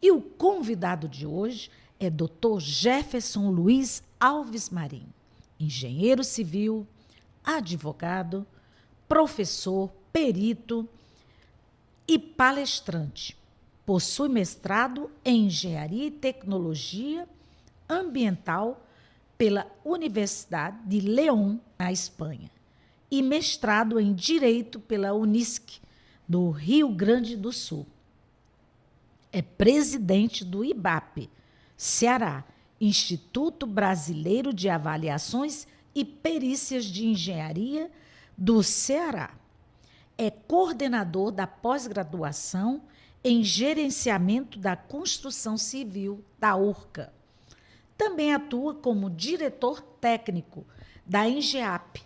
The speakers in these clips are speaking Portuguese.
E o convidado de hoje é Dr. Jefferson Luiz Alves Marinho, engenheiro civil, advogado, professor, perito e palestrante. Possui mestrado em Engenharia e Tecnologia Ambiental pela Universidade de León, na Espanha, e mestrado em Direito pela Unisc, do Rio Grande do Sul. É presidente do IBAP, Ceará, Instituto Brasileiro de Avaliações e Perícias de Engenharia do Ceará. É coordenador da pós-graduação em Gerenciamento da Construção Civil da URCA. Também atua como diretor técnico da ENGEAP,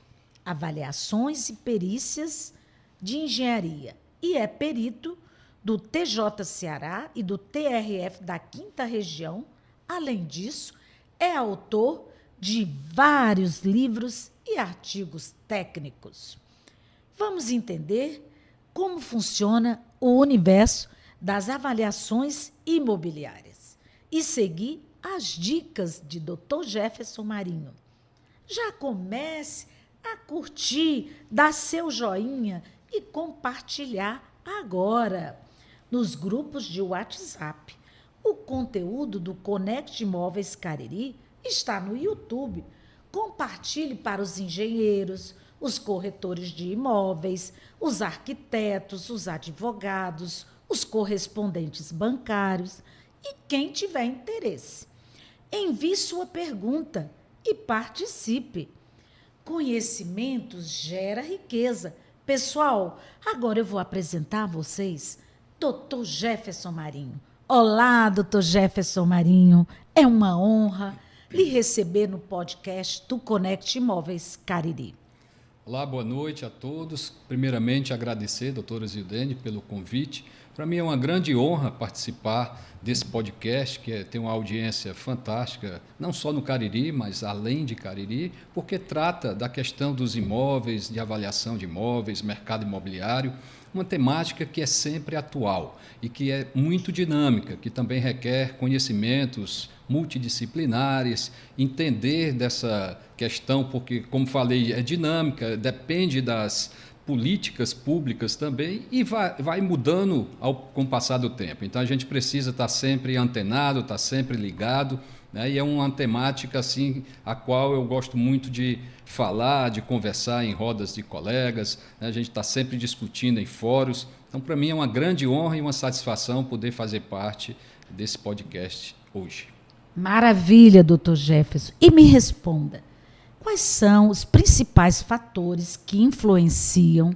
Avaliações e Perícias de Engenharia, e é perito do TJ Ceará e do TRF da 5ª Região. Além disso, é autor de vários livros e artigos técnicos. Vamos entender como funciona o universo das avaliações imobiliárias e seguir as dicas de Dr. Jefferson Marinho. Já comece a curtir, dar seu joinha e compartilhar agora nos grupos de WhatsApp. O conteúdo do Conect Imóveis Cariri está no YouTube. Compartilhe para os engenheiros, os corretores de imóveis, os arquitetos, os advogados, os correspondentes bancários e quem tiver interesse. Envie sua pergunta e participe. Conhecimentos gera riqueza. Pessoal, agora eu vou apresentar a vocês Dr. Jefferson Marinho. Olá, Dr. Jefferson Marinho. É uma honra lhe receber no podcast do Conect Imóveis Cariri. Olá, boa noite a todos. Primeiramente, agradecer, doutora Zildene, pelo convite. Para mim é uma grande honra participar desse podcast, que tem uma audiência fantástica, não só no Cariri, mas além de Cariri, porque trata da questão dos imóveis, de avaliação de imóveis, mercado imobiliário, uma temática que é sempre atual e que é muito dinâmica, que também requer conhecimentos multidisciplinares, entender dessa questão, porque, como falei, é dinâmica, depende das políticas públicas também e vai mudando com o passar do tempo. Então, a gente precisa estar sempre antenado, estar sempre ligado, né? E é uma temática assim, a qual eu gosto muito de falar, de conversar em rodas de colegas, né? A gente está sempre discutindo em fóruns. Então, para mim é uma grande honra e uma satisfação poder fazer parte desse podcast hoje. Maravilha, doutor Jefferson. E me responda, quais são os principais fatores que influenciam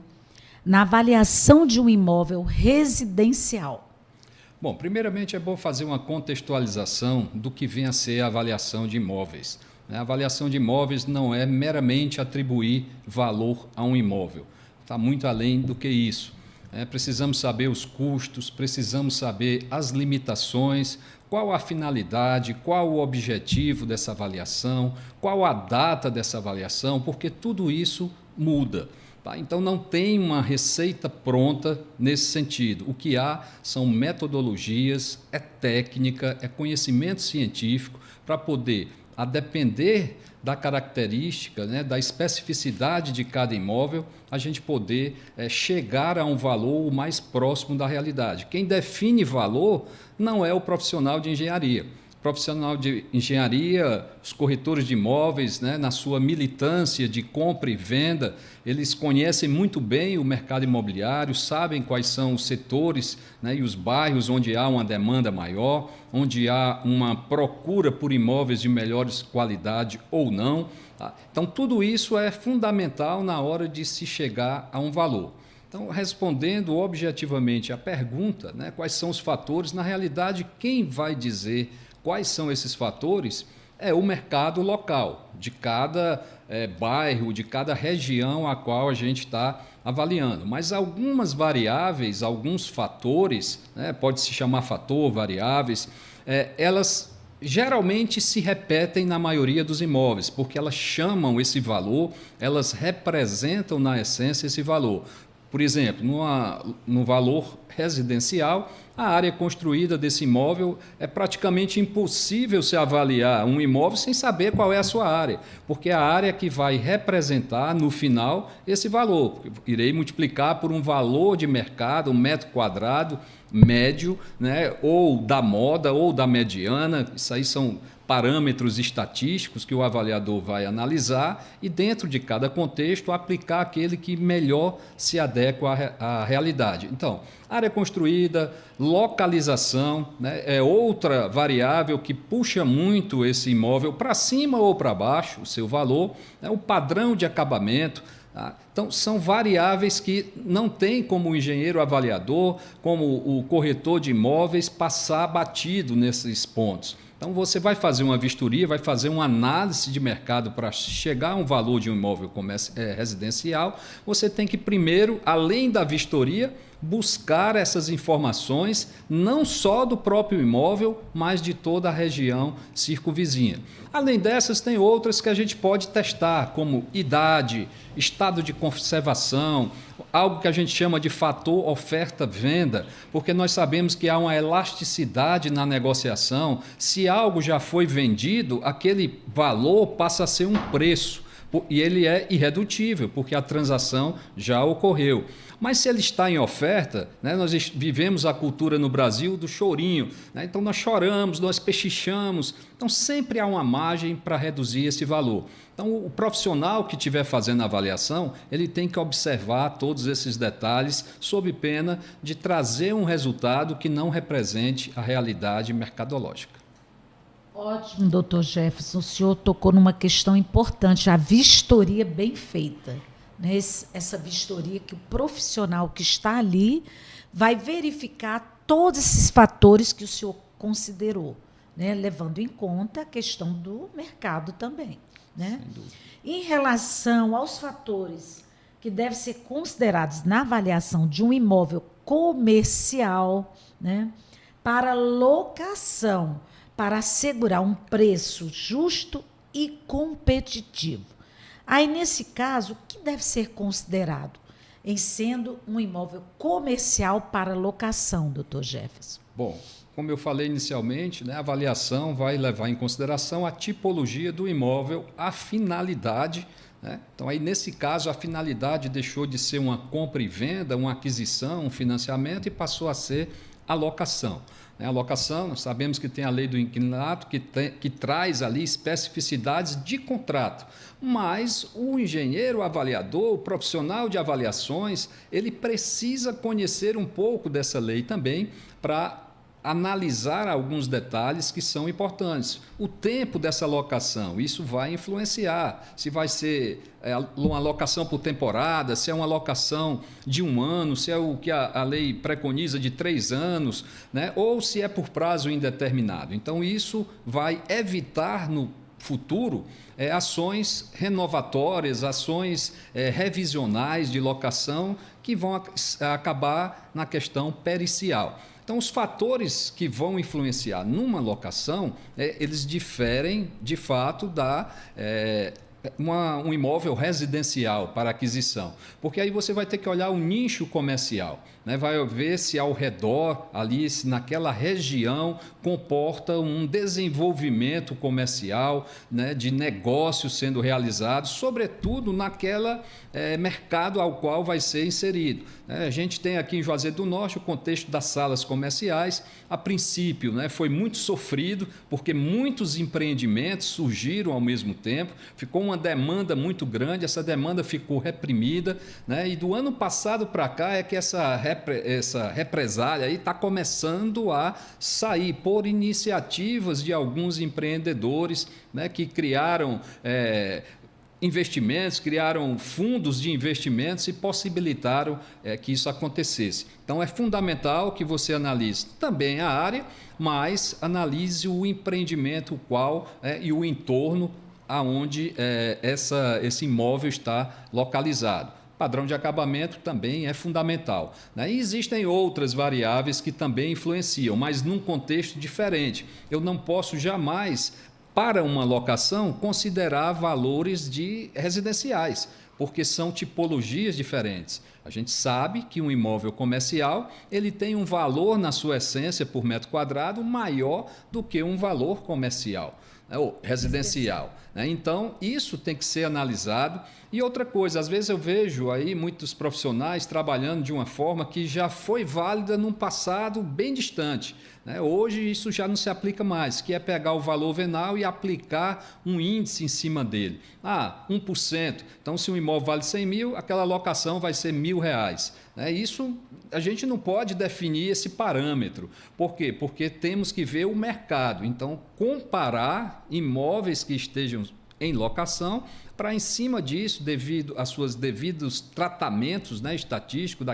na avaliação de um imóvel residencial? Bom, primeiramente é bom fazer uma contextualização do que vem a ser a avaliação de imóveis. A avaliação de imóveis não é meramente atribuir valor a um imóvel, está muito além do que isso. Precisamos saber os custos, precisamos saber as limitações, qual a finalidade, qual o objetivo dessa avaliação, qual a data dessa avaliação, porque tudo isso muda. Tá? Então, não tem uma receita pronta nesse sentido. O que há são metodologias, é técnica, é conhecimento científico para poder, a depender da característica, né, da especificidade de cada imóvel, a gente poder chegar a um valor o mais próximo da realidade. Quem define valor não é o profissional de engenharia. O profissional de engenharia, os corretores de imóveis, né, na sua militância de compra e venda, eles conhecem muito bem o mercado imobiliário, sabem quais são os setores, né, e os bairros onde há uma demanda maior, onde há uma procura por imóveis de melhores qualidade ou não. Tá? Então, tudo isso é fundamental na hora de se chegar a um valor. Então, respondendo objetivamente à pergunta, né, quais são os fatores, na realidade, quem vai dizer quais são esses fatores é o mercado local, de cada bairro, de cada região a qual a gente está avaliando. Mas algumas variáveis, alguns fatores, né, pode-se chamar fator, variáveis, elas geralmente se repetem na maioria dos imóveis, porque elas chamam esse valor, elas representam na essência esse valor. Por exemplo, no valor residencial, A área construída desse imóvel é praticamente impossível se avaliar um imóvel sem saber qual é a sua área, porque é a área que vai representar no final esse valor. Irei multiplicar por um valor de mercado, um metro quadrado médio, né, ou da moda ou da mediana. Isso aí são parâmetros estatísticos que o avaliador vai analisar e, dentro de cada contexto, aplicar aquele que melhor se adequa à realidade. Então, área construída, localização, né, é outra variável que puxa muito esse imóvel para cima ou para baixo, o seu valor, né, o padrão de acabamento. Tá? Então, são variáveis que não tem como o engenheiro avaliador, como o corretor de imóveis, passar batido nesses pontos. Então, você vai fazer uma vistoria, vai fazer uma análise de mercado para chegar a um valor de um imóvel residencial. Você tem que, primeiro, além da vistoria, buscar essas informações, não só do próprio imóvel, mas de toda a região circunvizinha. Além dessas, tem outras que a gente pode testar, como idade, estado de conservação, algo que a gente chama de fator oferta-venda, porque nós sabemos que há uma elasticidade na negociação. Se algo já foi vendido, aquele valor passa a ser um preço, e ele é irredutível, porque a transação já ocorreu. Mas se ele está em oferta, né, nós vivemos a cultura no Brasil do chorinho, né, então nós choramos, nós pechichamos, então sempre há uma margem para reduzir esse valor. Então o profissional que estiver fazendo a avaliação, ele tem que observar todos esses detalhes, sob pena de trazer um resultado que não represente a realidade mercadológica. Ótimo, doutor Jefferson. O senhor tocou numa questão importante, a vistoria bem feita. Né? Essa vistoria que o profissional que está ali vai verificar todos esses fatores que o senhor considerou, né? Levando em conta a questão do mercado também. Né? Em relação aos fatores que devem ser considerados na avaliação de um imóvel comercial, né, para locação, para assegurar um preço justo e competitivo. Aí, nesse caso, o que deve ser considerado em sendo um imóvel comercial para locação, doutor Jefferson? Bom, como eu falei inicialmente, né, a avaliação vai levar em consideração a tipologia do imóvel, a finalidade. Né? Então, aí, nesse caso, a finalidade deixou de ser uma compra e venda, uma aquisição, um financiamento e passou a ser a locação. A locação, nós sabemos que tem a lei do inquilinato que traz ali especificidades de contrato, mas o engenheiro avaliador, o profissional de avaliações, ele precisa conhecer um pouco dessa lei também para analisar alguns detalhes que são importantes. O tempo dessa locação, isso vai influenciar. Se vai ser uma locação por temporada, se é uma locação de 1 ano, se é o que a lei preconiza de 3 anos, né? Ou se é por prazo indeterminado. Então, isso vai evitar no futuro ações renovatórias, ações revisionais de locação que vão acabar na questão pericial. Então, os fatores que vão influenciar numa locação, eles diferem, de fato, um imóvel residencial para aquisição, porque aí você vai ter que olhar o nicho comercial, né? Vai ver se ao redor, ali, se naquela região comporta um desenvolvimento comercial, né, de negócios sendo realizados, sobretudo naquela mercado ao qual vai ser inserido. A gente tem aqui em Juazeiro do Norte o contexto das salas comerciais. A princípio, né, foi muito sofrido, porque muitos empreendimentos surgiram ao mesmo tempo, ficou uma demanda muito grande, essa demanda ficou reprimida, né, e do ano passado para cá é que essa represália está começando a sair por iniciativas de alguns empreendedores, né, que criaram investimentos, criaram fundos de investimentos e possibilitaram que isso acontecesse. Então, é fundamental que você analise também a área, mas analise o empreendimento e o entorno aonde esse imóvel está localizado. Padrão de acabamento também é fundamental, né? E existem outras variáveis que também influenciam, mas num contexto diferente. Eu não posso jamais, para uma locação, considerar valores de residenciais, porque são tipologias diferentes. A gente sabe que um imóvel comercial ele tem um valor na sua essência por metro quadrado maior do que um valor comercial, né, ou residencial. Né? Então, isso tem que ser analisado. E outra coisa, às vezes eu vejo aí muitos profissionais trabalhando de uma forma que já foi válida num passado bem distante. Né? Hoje isso já não se aplica mais, que é pegar o valor venal e aplicar um índice em cima dele. 1%. Então, se um imóvel vale 100 mil, aquela locação vai ser R$1.000. Né? Isso a gente não pode definir esse parâmetro. Por quê? Porque temos que ver o mercado. Então, comparar imóveis que estejam em locação, para em cima disso, devido aos seus devidos tratamentos, né, estatísticos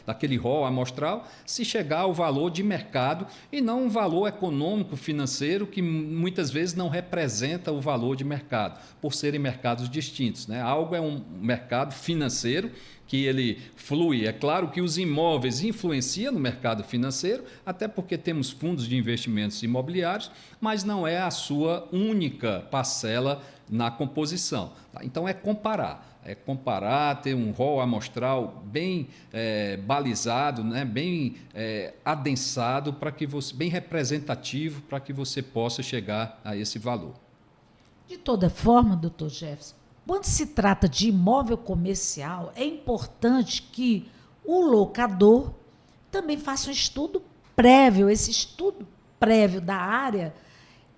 daquele rol amostral, se chegar ao valor de mercado e não um valor econômico financeiro que muitas vezes não representa o valor de mercado, por serem mercados distintos. Né? Algo é um mercado financeiro que ele flui. É claro que os imóveis influenciam no mercado financeiro, até porque temos fundos de investimentos imobiliários, mas não é a sua única parcela na composição. Tá? Então, é comparar, ter um rol amostral bem balizado, né? Bem adensado, para que você, bem representativo, para que você possa chegar a esse valor. De toda forma, doutor Jefferson, quando se trata de imóvel comercial, é importante que o locador também faça um estudo prévio. Esse estudo prévio da área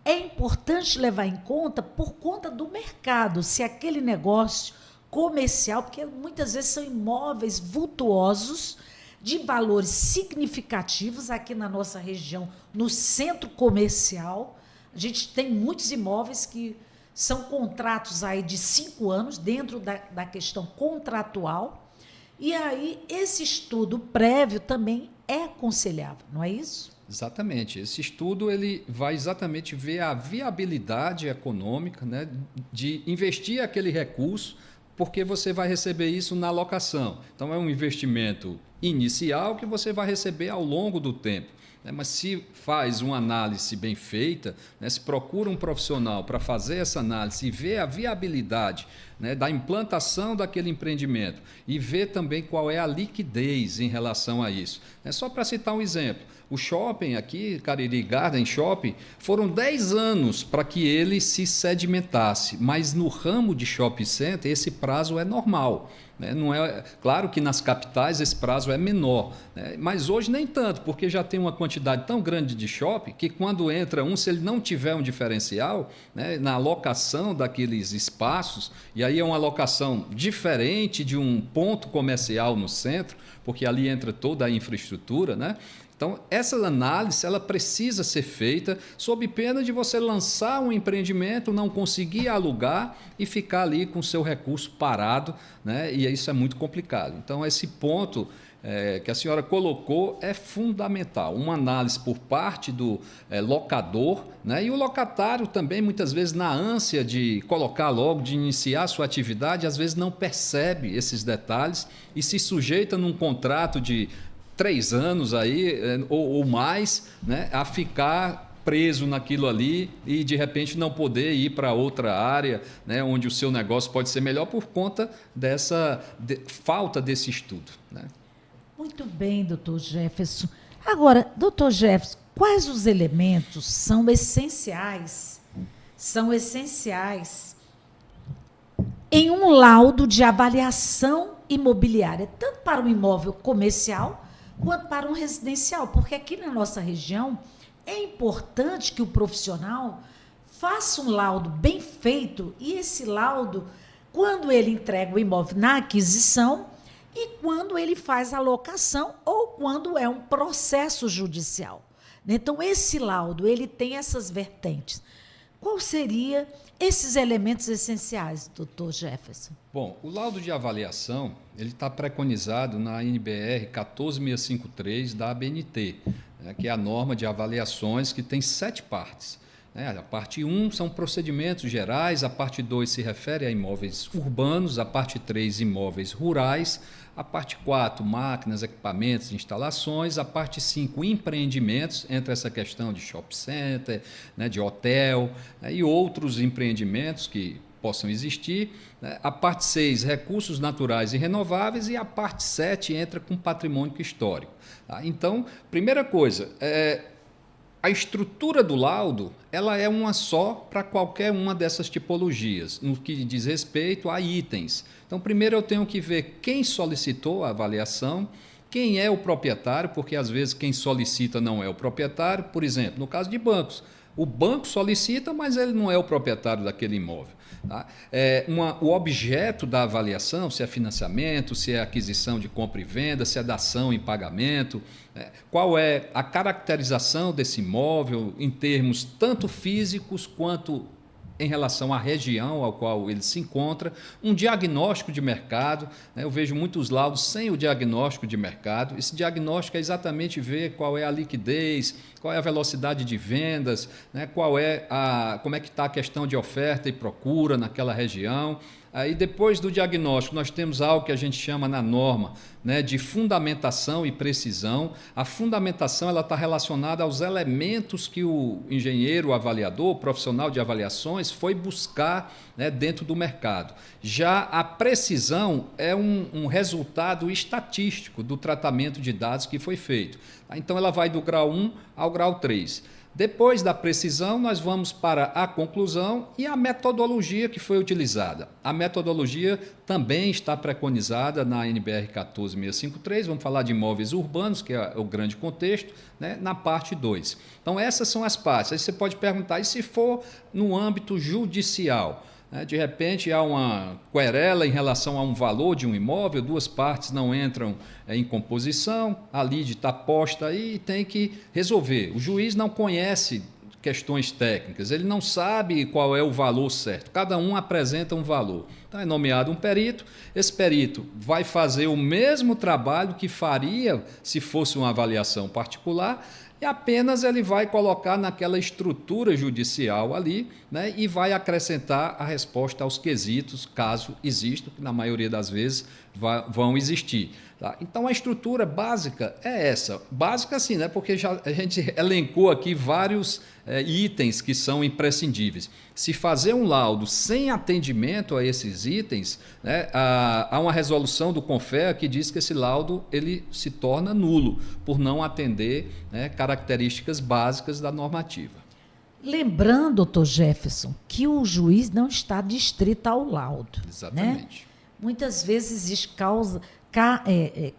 é importante levar em conta por conta do mercado, se aquele negócio comercial, porque muitas vezes são imóveis vultuosos, de valores significativos aqui na nossa região, no centro comercial. A gente tem muitos imóveis que são contratos aí de 5 anos, dentro da questão contratual, e aí esse estudo prévio também é aconselhável, não é isso? Exatamente. Esse estudo ele vai exatamente ver a viabilidade econômica, né, de investir aquele recurso, porque você vai receber isso na locação. Então, é um investimento inicial que você vai receber ao longo do tempo. Mas se faz uma análise bem feita, né, se procura um profissional para fazer essa análise e ver a viabilidade, né, da implantação daquele empreendimento e ver também qual é a liquidez em relação a isso. Só para citar um exemplo, o shopping aqui, Cariri Garden Shopping, foram 10 anos para que ele se sedimentasse, mas no ramo de shopping center esse prazo é normal. Não é, claro que nas capitais esse prazo é menor, né? Mas hoje nem tanto, porque já tem uma quantidade tão grande de shopping que quando entra um, se ele não tiver um diferencial, né, na alocação daqueles espaços, e aí é uma alocação diferente de um ponto comercial no centro, porque ali entra toda a infraestrutura, né? Então, essa análise ela precisa ser feita sob pena de você lançar um empreendimento, não conseguir alugar e ficar ali com o seu recurso parado, né? E isso é muito complicado. Então, esse ponto que a senhora colocou é fundamental. Uma análise por parte do locador, né? E o locatário também, muitas vezes, na ânsia de colocar logo, de iniciar sua atividade, às vezes não percebe esses detalhes e se sujeita num contrato de 3 anos aí, ou mais, né, a ficar preso naquilo ali e, de repente, não poder ir para outra área, né, onde o seu negócio pode ser melhor por conta dessa falta desse estudo. Né? Muito bem, doutor Jefferson. Agora, doutor Jefferson, quais os elementos são essenciais em um laudo de avaliação imobiliária, tanto para um imóvel comercial quanto para um residencial? Porque aqui na nossa região é importante que o profissional faça um laudo bem feito, e esse laudo, quando ele entrega o imóvel na aquisição e quando ele faz a locação ou quando é um processo judicial. Então, esse laudo, ele tem essas vertentes. Qual seriam esses elementos essenciais, doutor Jefferson? Bom, o laudo de avaliação ele está preconizado na NBR 14653 da ABNT, né, que é a norma de avaliações que tem 7 partes. A parte 1 são procedimentos gerais, a parte 2 se refere a imóveis urbanos, a parte 3 imóveis rurais, a parte 4 máquinas, equipamentos, instalações, a parte 5 empreendimentos, entre essa questão de shopping center, né, de hotel, e outros empreendimentos que possam existir, né? A parte 6, recursos naturais e renováveis, e a parte 7 entra com patrimônio histórico. Tá? Então, primeira coisa, a estrutura do laudo ela é uma só para qualquer uma dessas tipologias, no que diz respeito a itens. Então, primeiro eu tenho que ver quem solicitou a avaliação, quem é o proprietário, porque às vezes quem solicita não é o proprietário. Por exemplo, no caso de bancos, o banco solicita, mas ele não é o proprietário daquele imóvel. Tá? O objeto da avaliação, se é financiamento, se é aquisição de compra e venda, se é dação em pagamento, qual é a caracterização desse imóvel em termos tanto físicos quanto em relação à região ao qual ele se encontra, um diagnóstico de mercado. Eu vejo muitos laudos sem o diagnóstico de mercado. Esse diagnóstico é exatamente ver qual é a liquidez, qual é a velocidade de vendas, como é que está a questão de oferta e procura naquela região. Aí, depois do diagnóstico, nós temos algo que a gente chama na norma, de fundamentação e precisão. A fundamentação está relacionada aos elementos que o engenheiro, o avaliador, o profissional de avaliações foi buscar dentro do mercado. Já a precisão é um resultado estatístico do tratamento de dados que foi feito. Então, ela vai do grau 1 ao grau 3. Depois da precisão, nós vamos para a conclusão e a metodologia que foi utilizada. A metodologia também está preconizada na NBR 14653, vamos falar de imóveis urbanos, que é o grande contexto, na parte 2. Então, essas são as partes. Aí você pode perguntar, e se for no âmbito judicial? De repente, há uma querela em relação a um valor de um imóvel, duas partes não entram em composição, a lide está posta aí e tem que resolver. O juiz não conhece questões técnicas, ele não sabe qual é o valor certo, cada um apresenta um valor. Então, é nomeado um perito, esse perito vai fazer o mesmo trabalho que faria se fosse uma avaliação particular, e apenas ele vai colocar naquela estrutura judicial ali, e vai acrescentar a resposta aos quesitos, caso existam, que na maioria das vezes vão existir. Tá? Então, a estrutura básica é essa. Básica assim, porque a gente elencou aqui vários itens que são imprescindíveis. Se fazer um laudo sem atendimento a esses itens, há uma resolução do CONFEA que diz que esse laudo ele se torna nulo, por não atender características básicas da normativa. Lembrando, doutor Jefferson, que o juiz não está distrito ao laudo. Exatamente. Muitas vezes existem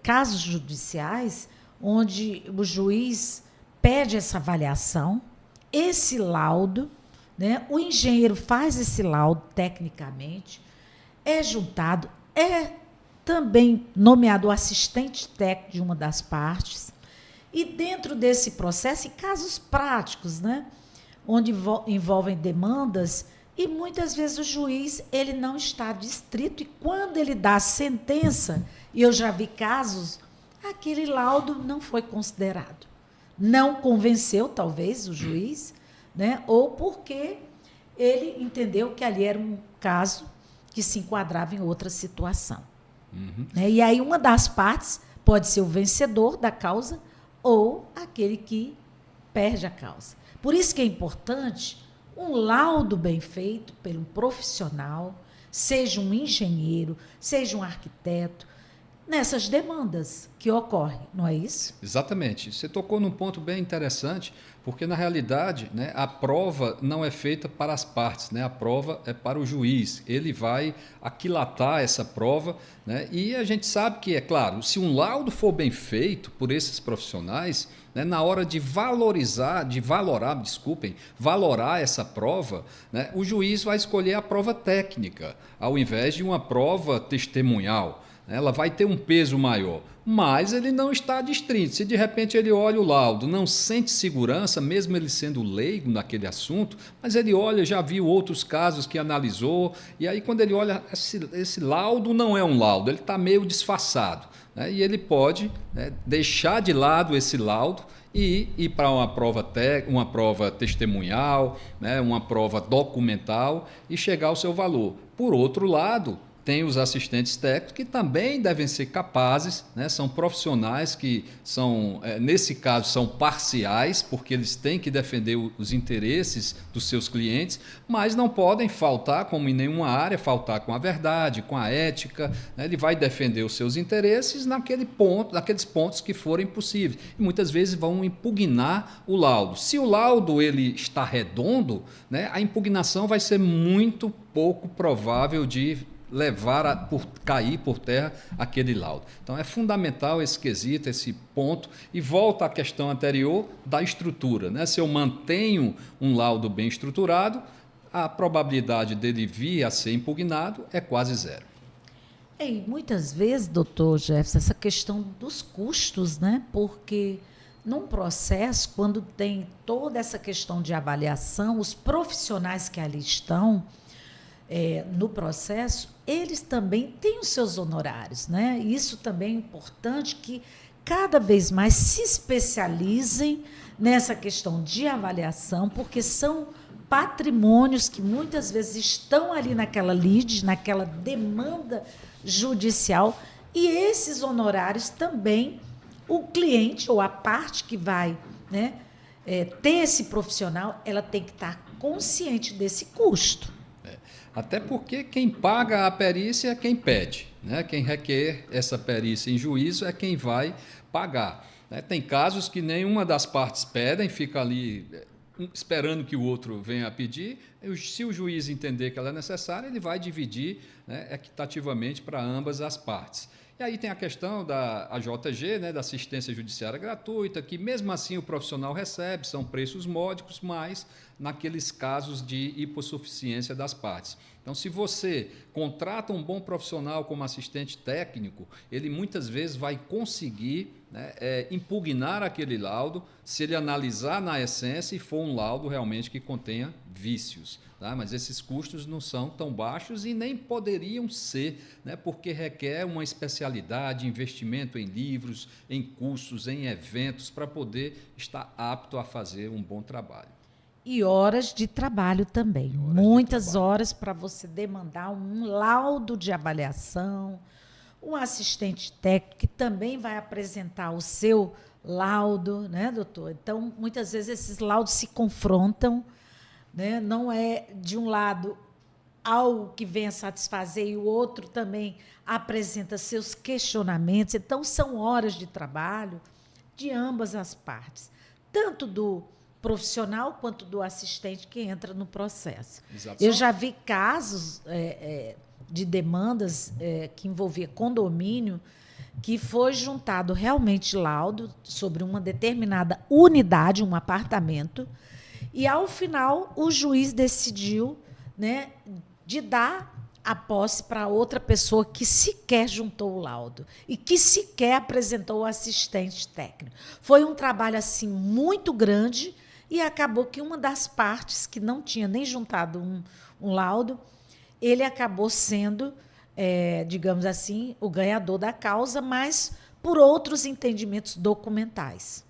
casos judiciais onde o juiz pede essa avaliação, esse laudo, o engenheiro faz esse laudo tecnicamente, é juntado, é também nomeado o assistente técnico de uma das partes, e dentro desse processo, em casos práticos, onde envolvem demandas, e muitas vezes o juiz ele não está distrito, e quando ele dá a sentença, e eu já vi casos, aquele laudo não foi considerado. Não convenceu, talvez, o juiz, ou porque ele entendeu que ali era um caso que se enquadrava em outra situação. Uhum. E aí uma das partes pode ser o vencedor da causa ou aquele que perde a causa. Por isso que é importante um laudo bem feito pelo profissional, seja um engenheiro, seja um arquiteto, nessas demandas que ocorrem, não é isso? Exatamente. Você tocou num ponto bem interessante, porque, na realidade, a prova não é feita para as partes, a prova é para o juiz. Ele vai aquilatar essa prova, e a gente sabe que, é claro, se um laudo for bem feito por esses profissionais, na hora de valorar essa prova, o juiz vai escolher a prova técnica, ao invés de uma prova testemunhal. Ela vai ter um peso maior, mas ele não está distrito. Se de repente ele olha o laudo, não sente segurança, mesmo ele sendo leigo naquele assunto, mas ele olha, já viu outros casos que analisou, e aí quando ele olha, esse laudo não é um laudo, ele está meio disfarçado, e ele pode deixar de lado esse laudo e ir para uma prova testemunhal, uma prova documental e chegar ao seu valor. Por outro lado, tem os assistentes técnicos que também devem ser capazes, né? São profissionais que são, nesse caso, são parciais, porque eles têm que defender os interesses dos seus clientes, mas não podem faltar, como em nenhuma área, faltar com a verdade, com a ética, né? Ele vai defender os seus interesses naqueles pontos que forem possíveis. E muitas vezes vão impugnar o laudo. Se o laudo ele está redondo, né? A impugnação vai ser muito pouco provável de cair por terra aquele laudo. Então é fundamental esse quesito, esse ponto, e volta à questão anterior da estrutura, né? Se eu mantenho um laudo bem estruturado, a probabilidade dele vir a ser impugnado é quase zero. E muitas vezes, doutor Jefferson, essa questão dos custos, né? Porque num processo, quando tem toda essa questão de avaliação, os profissionais que ali estão no processo, eles também têm os seus honorários, né? Isso também é importante que cada vez mais se especializem nessa questão de avaliação, porque são patrimônios que muitas vezes estão ali naquela lide, naquela demanda judicial, e esses honorários também o cliente ou a parte que vai, né, ter esse profissional, ela tem que estar consciente desse custo. Até porque quem paga a perícia é quem pede, né? Quem requer essa perícia em juízo é quem vai pagar, né? Tem casos que nenhuma das partes pedem, fica ali esperando que o outro venha a pedir. Se o juiz entender que ela é necessária, ele vai dividir, né, equitativamente para ambas as partes. E aí tem a questão da AJG, né, da assistência judiciária gratuita, que mesmo assim o profissional recebe, são preços módicos, mas naqueles casos de hipossuficiência das partes. Então, se você contrata um bom profissional como assistente técnico, ele muitas vezes vai conseguir, né, impugnar aquele laudo, se ele analisar na essência e for um laudo realmente que contenha vícios. Tá? Mas esses custos não são tão baixos e nem poderiam ser, né? Porque requer uma especialidade, investimento em livros, em cursos, em eventos, para poder estar apto a fazer um bom trabalho. E horas de trabalho também. Muitas horas para você demandar um laudo de avaliação, um assistente técnico que também vai apresentar o seu laudo, né, doutor? Então, muitas vezes esses laudos se confrontam, né? Não é de um lado algo que venha satisfazer e o outro também apresenta seus questionamentos. Então, são horas de trabalho de ambas as partes, tanto do profissional quanto do assistente que entra no processo. Exato. Eu já vi casos de demandas que envolvia condomínio, que foi juntado realmente laudo sobre uma determinada unidade, um apartamento, e, ao final, o juiz decidiu, né, de dar a posse para outra pessoa que sequer juntou o laudo e que sequer apresentou o assistente técnico. Foi um trabalho assim muito grande e acabou que uma das partes que não tinha nem juntado um laudo, ele acabou sendo, digamos assim, o ganhador da causa, mas por outros entendimentos documentais.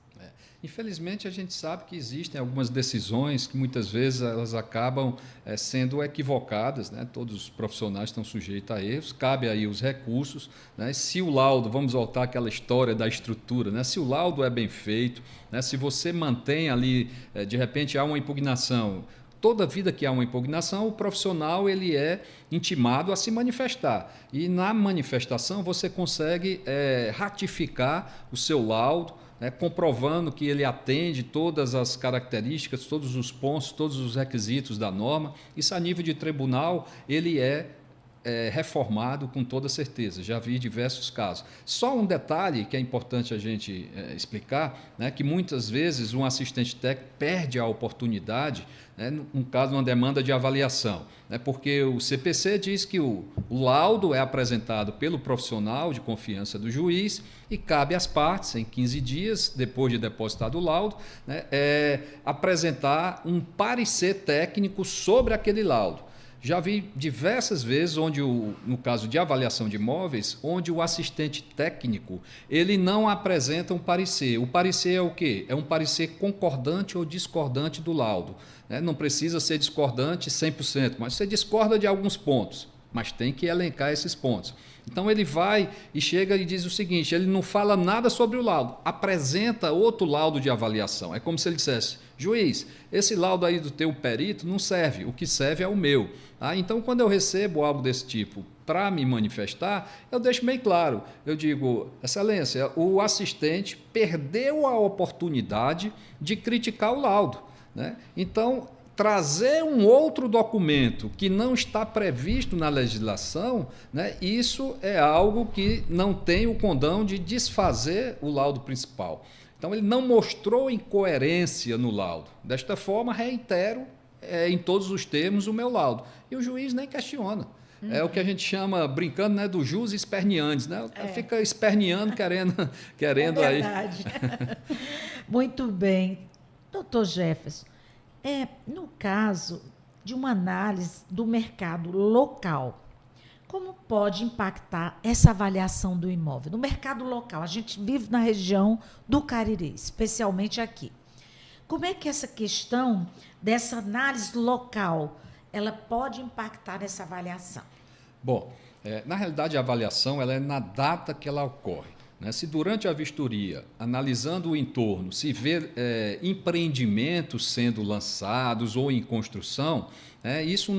Infelizmente, a gente sabe que existem algumas decisões que muitas vezes elas acabam sendo equivocadas, né? Todos os profissionais estão sujeitos a erros, cabe aí os recursos, né? Se o laudo, vamos voltar àquela história da estrutura, né? Se o laudo é bem feito, né? Se você mantém ali, de repente há uma impugnação, toda vida que há uma impugnação, o profissional ele é intimado a se manifestar. E na manifestação você consegue ratificar o seu laudo, comprovando que ele atende todas as características, todos os pontos, todos os requisitos da norma. Isso, a nível de tribunal, ele é reformado com toda certeza. Já vi diversos casos. Só um detalhe que é importante a gente explicar, né, que muitas vezes um assistente técnico perde a oportunidade, né, no caso de uma demanda de avaliação, né, porque o CPC diz que o laudo é apresentado pelo profissional de confiança do juiz e cabe às partes, em 15 dias, depois de depositado o laudo, né, apresentar um parecer técnico sobre aquele laudo. Já vi diversas vezes, no caso de avaliação de imóveis, onde o assistente técnico ele não apresenta um parecer. O parecer é o quê? É um parecer concordante ou discordante do laudo. Não precisa ser discordante 100%, mas você discorda de alguns pontos. mas tem que elencar esses pontos. Então ele vai e chega e diz o seguinte, ele não fala nada sobre o laudo, apresenta outro laudo de avaliação. É como se ele dissesse, juiz, esse laudo aí do teu perito não serve, o que serve é o meu. Então, quando eu recebo algo desse tipo para me manifestar, eu deixo bem claro, eu digo, excelência, o assistente perdeu a oportunidade de criticar o laudo, né? Então, trazer um outro documento que não está previsto na legislação, né, isso é algo que não tem o condão de desfazer o laudo principal. Então, ele não mostrou incoerência no laudo. Desta forma, reitero em todos os termos o meu laudo. E o juiz nem questiona. É o que a gente chama, brincando, né, do jus esperneandis, né? Fica esperneando, querendo é aí. Verdade. Muito bem. Doutor Jefferson, no caso de uma análise do mercado local, como pode impactar essa avaliação do imóvel? No mercado local, a gente vive na região do Cariri, especialmente aqui. Como é que essa questão dessa análise local, ela pode impactar nessa avaliação? Bom, na realidade a avaliação ela é na data que ela ocorre. Né? Se durante a vistoria, analisando o entorno, se vê empreendimentos sendo lançados ou em construção, isso,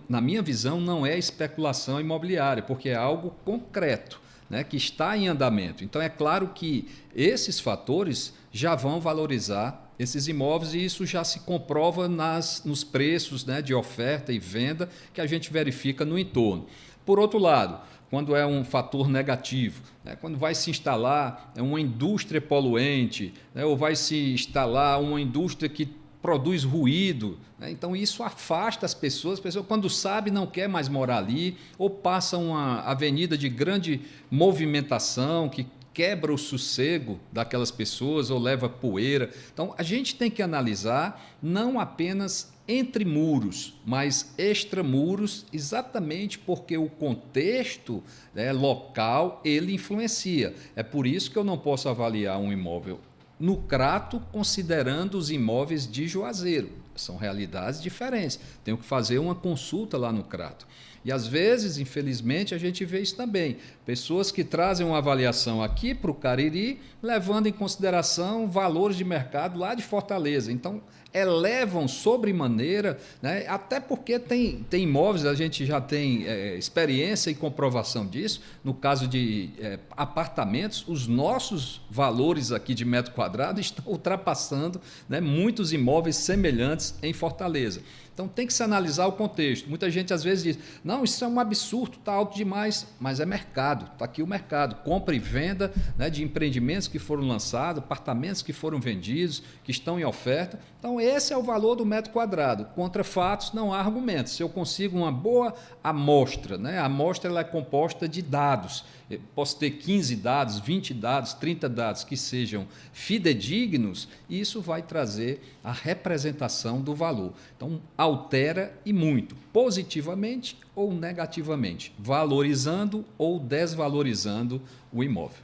na minha visão, não é especulação imobiliária, porque é algo concreto, né, que está em andamento. Então, é claro que esses fatores já vão valorizar esses imóveis e isso já se comprova nos preços, né, de oferta e venda que a gente verifica no entorno. Por outro lado, quando é um fator negativo, né? Quando vai se instalar uma indústria poluente, né? Ou vai se instalar uma indústria que produz ruído, né? Então isso afasta as pessoas quando sabe não quer mais morar ali, ou passa uma avenida de grande movimentação que quebra o sossego daquelas pessoas ou leva poeira. Então a gente tem que analisar não apenas entre muros, mas extramuros, exatamente porque o contexto, né, local, ele influencia. É por isso que eu não posso avaliar um imóvel no Crato considerando os imóveis de Juazeiro. São realidades diferentes. Tenho que fazer uma consulta lá no Crato. E, às vezes, infelizmente, a gente vê isso também. Pessoas que trazem uma avaliação aqui para o Cariri, levando em consideração valores de mercado lá de Fortaleza. Então, elevam sobremaneira, né? Até porque tem imóveis, a gente já tem experiência e comprovação disso. No caso de apartamentos, os nossos valores aqui de metro quadrado estão ultrapassando, né, muitos imóveis semelhantes em Fortaleza. Então, tem que se analisar o contexto. Muita gente, às vezes, diz, não, isso é um absurdo, está alto demais, mas é mercado, está aqui o mercado. Compra e venda, né, de empreendimentos que foram lançados, apartamentos que foram vendidos, que estão em oferta. Então, esse é o valor do metro quadrado. Contra fatos, não há argumentos. Se eu consigo uma boa amostra, né, a amostra ela é composta de dados. Eu posso ter 15 dados, 20 dados, 30 dados que sejam fidedignos, e isso vai trazer a representação do valor. Então, altera e muito, positivamente ou negativamente, valorizando ou desvalorizando o imóvel.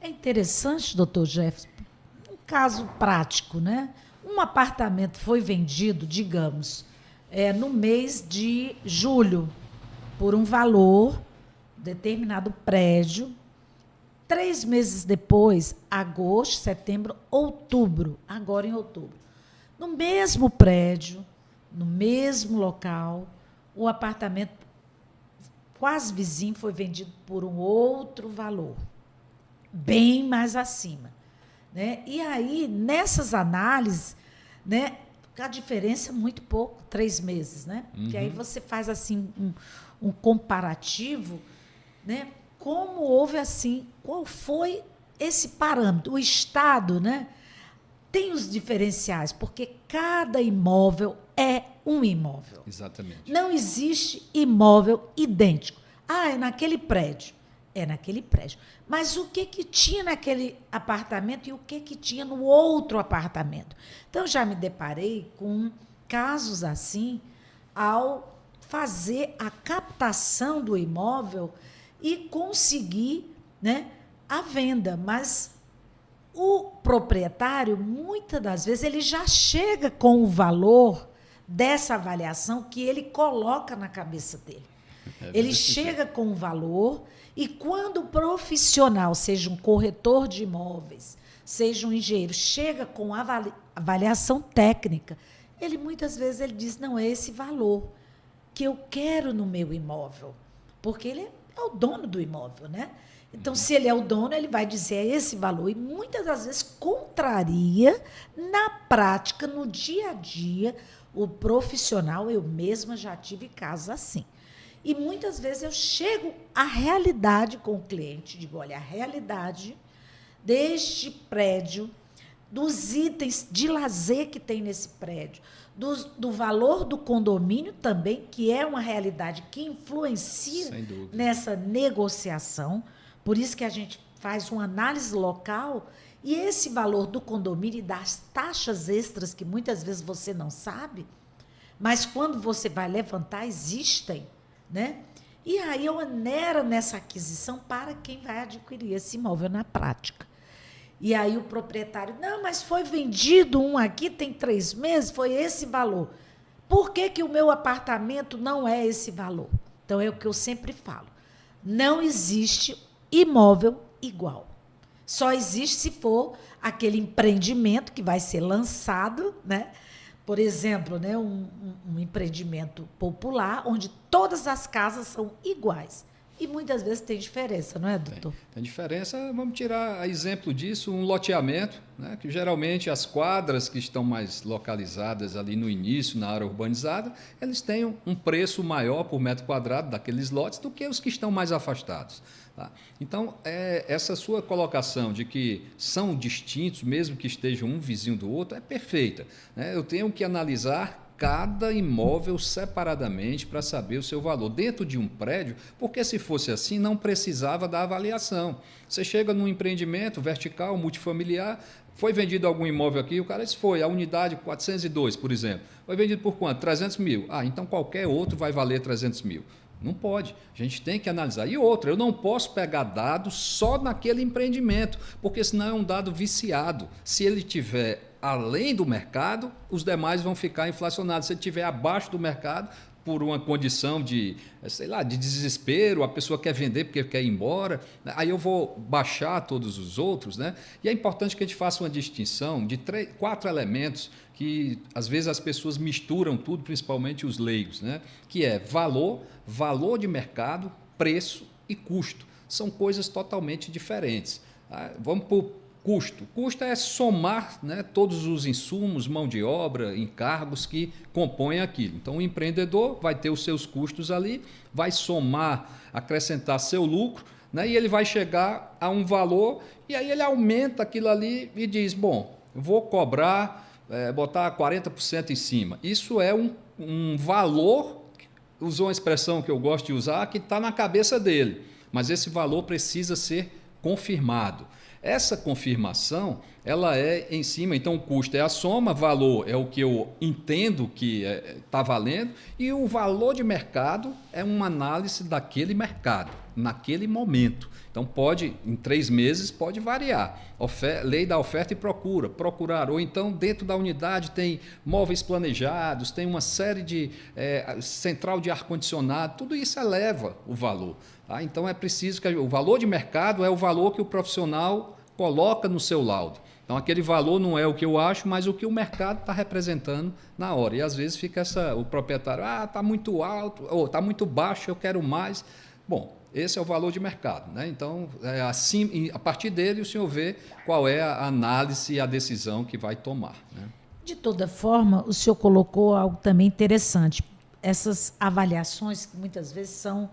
É interessante, doutor Jefferson, um caso prático, né? Um apartamento foi vendido, digamos, no mês de julho, por um valor, determinado prédio. 3 meses depois, agosto, setembro, outubro, agora em outubro, no mesmo prédio, no mesmo local, o apartamento quase vizinho foi vendido por um outro valor, bem mais acima, né? E aí, nessas análises, né, a diferença é muito pouco, 3 meses, né? Porque aí você faz assim um comparativo, né? Como houve assim, qual foi esse parâmetro? O Estado, né, tem os diferenciais, porque cada imóvel é um imóvel. Exatamente. Não existe imóvel idêntico. É naquele prédio. É naquele prédio. Mas o que tinha naquele apartamento e o que tinha no outro apartamento? Então, já me deparei com casos assim, ao fazer a captação do imóvel e conseguir, né, a venda. Mas o proprietário, muitas das vezes, ele já chega com o valor dessa avaliação que ele coloca na cabeça dele. Ele chega com um valor e quando o profissional, seja um corretor de imóveis, seja um engenheiro, chega com avaliação técnica, ele muitas vezes ele diz, não, é esse valor que eu quero no meu imóvel, porque ele é o dono do imóvel, né? Então, se ele é o dono, ele vai dizer é esse valor. E muitas das vezes contraria, na prática, no dia a dia, o profissional. Eu mesma já tive casos assim. E muitas vezes eu chego à realidade com o cliente, digo, olha, a realidade deste prédio, dos itens de lazer que tem nesse prédio, do valor do condomínio também, que é uma realidade que influencia nessa negociação. Por isso que a gente faz uma análise local e esse valor do condomínio e das taxas extras, que muitas vezes você não sabe, mas quando você vai levantar, existem, né? E aí eu onero nessa aquisição para quem vai adquirir esse imóvel na prática. E aí o proprietário, não, mas foi vendido um aqui, tem 3 meses, foi esse valor. Por que que o meu apartamento não é esse valor? Então, é o que eu sempre falo. Não existe imóvel igual. Só existe se for aquele empreendimento que vai ser lançado, né? Por exemplo, né, um empreendimento popular, onde todas as casas são iguais. E muitas vezes tem diferença, não é, doutor? Tem diferença. Vamos tirar exemplo disso, um loteamento, né, que geralmente as quadras que estão mais localizadas ali no início, na área urbanizada, eles têm um preço maior por metro quadrado daqueles lotes do que os que estão mais afastados. Tá? Então, essa sua colocação de que são distintos, mesmo que estejam um vizinho do outro, é perfeita. Né? Eu tenho que analisar cada imóvel separadamente para saber o seu valor dentro de um prédio, porque se fosse assim, não precisava da avaliação. Você chega num empreendimento vertical, multifamiliar, foi vendido algum imóvel aqui, o cara disse, foi, a unidade 402, por exemplo. Foi vendido por quanto? 300 mil. Ah, então qualquer outro vai valer 300 mil. Não pode. A gente tem que analisar. E outra, eu não posso pegar dados só naquele empreendimento, porque senão é um dado viciado. Se ele tiver além do mercado, os demais vão ficar inflacionados. Se ele estiver abaixo do mercado, por uma condição de, sei lá, de desespero, a pessoa quer vender porque quer ir embora, aí eu vou baixar todos os outros, né? E é importante que a gente faça uma distinção de 4 elementos que, às vezes, as pessoas misturam tudo, principalmente os leigos, né? Que é valor, valor de mercado, preço e custo. São coisas totalmente diferentes. Vamos para o custo. Custo é somar, né, todos os insumos, mão de obra, encargos que compõem aquilo. Então, o empreendedor vai ter os seus custos ali, vai somar, acrescentar seu lucro, né, e ele vai chegar a um valor e aí ele aumenta aquilo ali e diz, bom, eu vou cobrar, botar 40% em cima. Isso é um valor, usou uma expressão que eu gosto de usar, que está na cabeça dele, mas esse valor precisa ser confirmado. Essa confirmação, ela é em cima, então o custo é a soma, valor é o que eu entendo que está valendo, e o valor de mercado é uma análise daquele mercado, naquele momento. Então pode, em 3 meses, pode variar. Lei da oferta e procura, procurar. Ou então, dentro da unidade, tem móveis planejados, tem uma série de central de ar-condicionado, tudo isso eleva o valor. Tá? Então é preciso que o valor de mercado é o valor que o profissional coloca no seu laudo. Então aquele valor não é o que eu acho, mas o que o mercado está representando na hora. E às vezes fica o proprietário, está muito alto, ou está muito baixo, eu quero mais. Bom, esse é o valor de mercado, né? Então, assim, a partir dele, o senhor vê qual é a análise e a decisão que vai tomar, né? De toda forma, o senhor colocou algo também interessante. Essas avaliações que muitas vezes são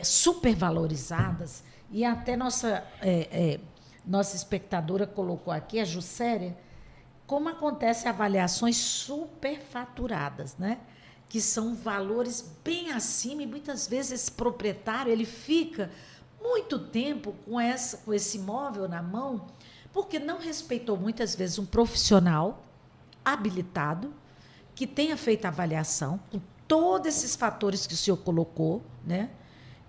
supervalorizadas, e até nossa espectadora colocou aqui, a Juscelia, como acontecem avaliações superfaturadas, né? Que são valores bem acima, e muitas vezes esse proprietário ele fica muito tempo com esse imóvel na mão, porque não respeitou muitas vezes um profissional habilitado que tenha feito a avaliação, com todos esses fatores que o senhor colocou, né?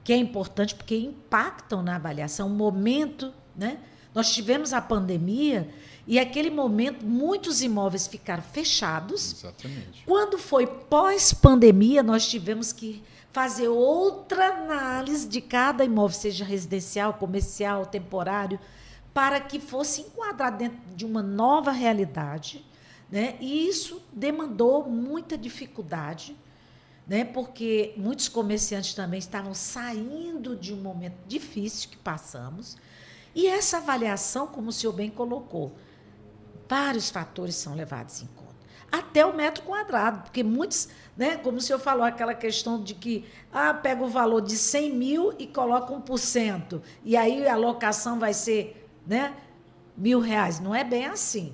Que é importante porque impactam na avaliação, o momento, né, Nós tivemos a pandemia e, aquele momento, muitos imóveis ficaram fechados. Exatamente. Quando foi pós-pandemia, nós tivemos que fazer outra análise de cada imóvel, seja residencial, comercial, temporário, para que fosse enquadrado dentro de uma nova realidade, né? E isso demandou muita dificuldade, né? Porque muitos comerciantes também estavam saindo de um momento difícil que passamos. E essa avaliação, como o senhor bem colocou, vários fatores são levados em conta. Até o metro quadrado, porque muitos, né, como o senhor falou, aquela questão de que pega o valor de 100 mil e coloca 1%, e aí a locação vai ser, né, R$1.000. Não é bem assim.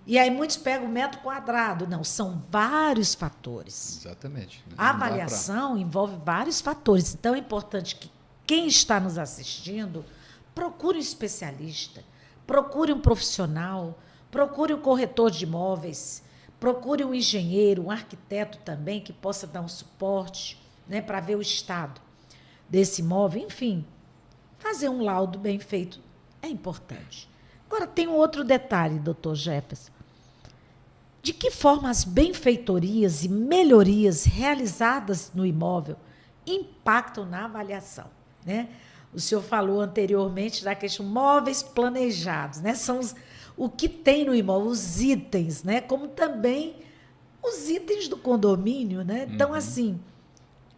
E aí muitos pegam o metro quadrado. Não, são vários fatores. Exatamente. A avaliação envolve vários fatores. Então, é importante que quem está nos assistindo procure um especialista, procure um profissional, procure um corretor de imóveis, procure um engenheiro, um arquiteto também, que possa dar um suporte, né, para ver o estado desse imóvel. Enfim, fazer um laudo bem feito é importante. Agora, tem um outro detalhe, doutor Jefferson. De que forma as benfeitorias e melhorias realizadas no imóvel impactam na avaliação, né? O senhor falou anteriormente da questão móveis planejados, né? São o que tem no imóvel, os itens, né? Como também os itens do condomínio, né? Então, assim,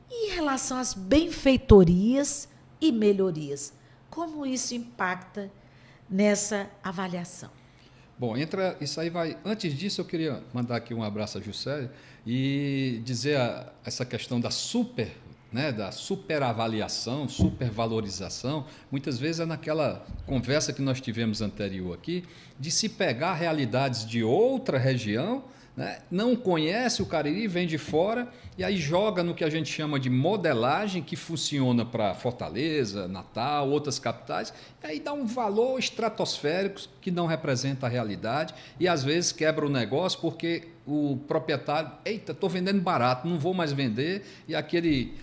em relação às benfeitorias e melhorias, como isso impacta nessa avaliação? Bom, isso aí vai. Antes disso, eu queria mandar aqui um abraço a Juscelia e dizer essa questão da da superavaliação, supervalorização. Muitas vezes é naquela conversa que nós tivemos anterior aqui, de se pegar realidades de outra região, né? Não conhece o Cariri, vem de fora e aí joga no que a gente chama de modelagem, que funciona para Fortaleza, Natal, outras capitais, e aí dá um valor estratosférico que não representa a realidade e às vezes quebra o negócio porque o proprietário, eita, estou vendendo barato, não vou mais vender, e aquele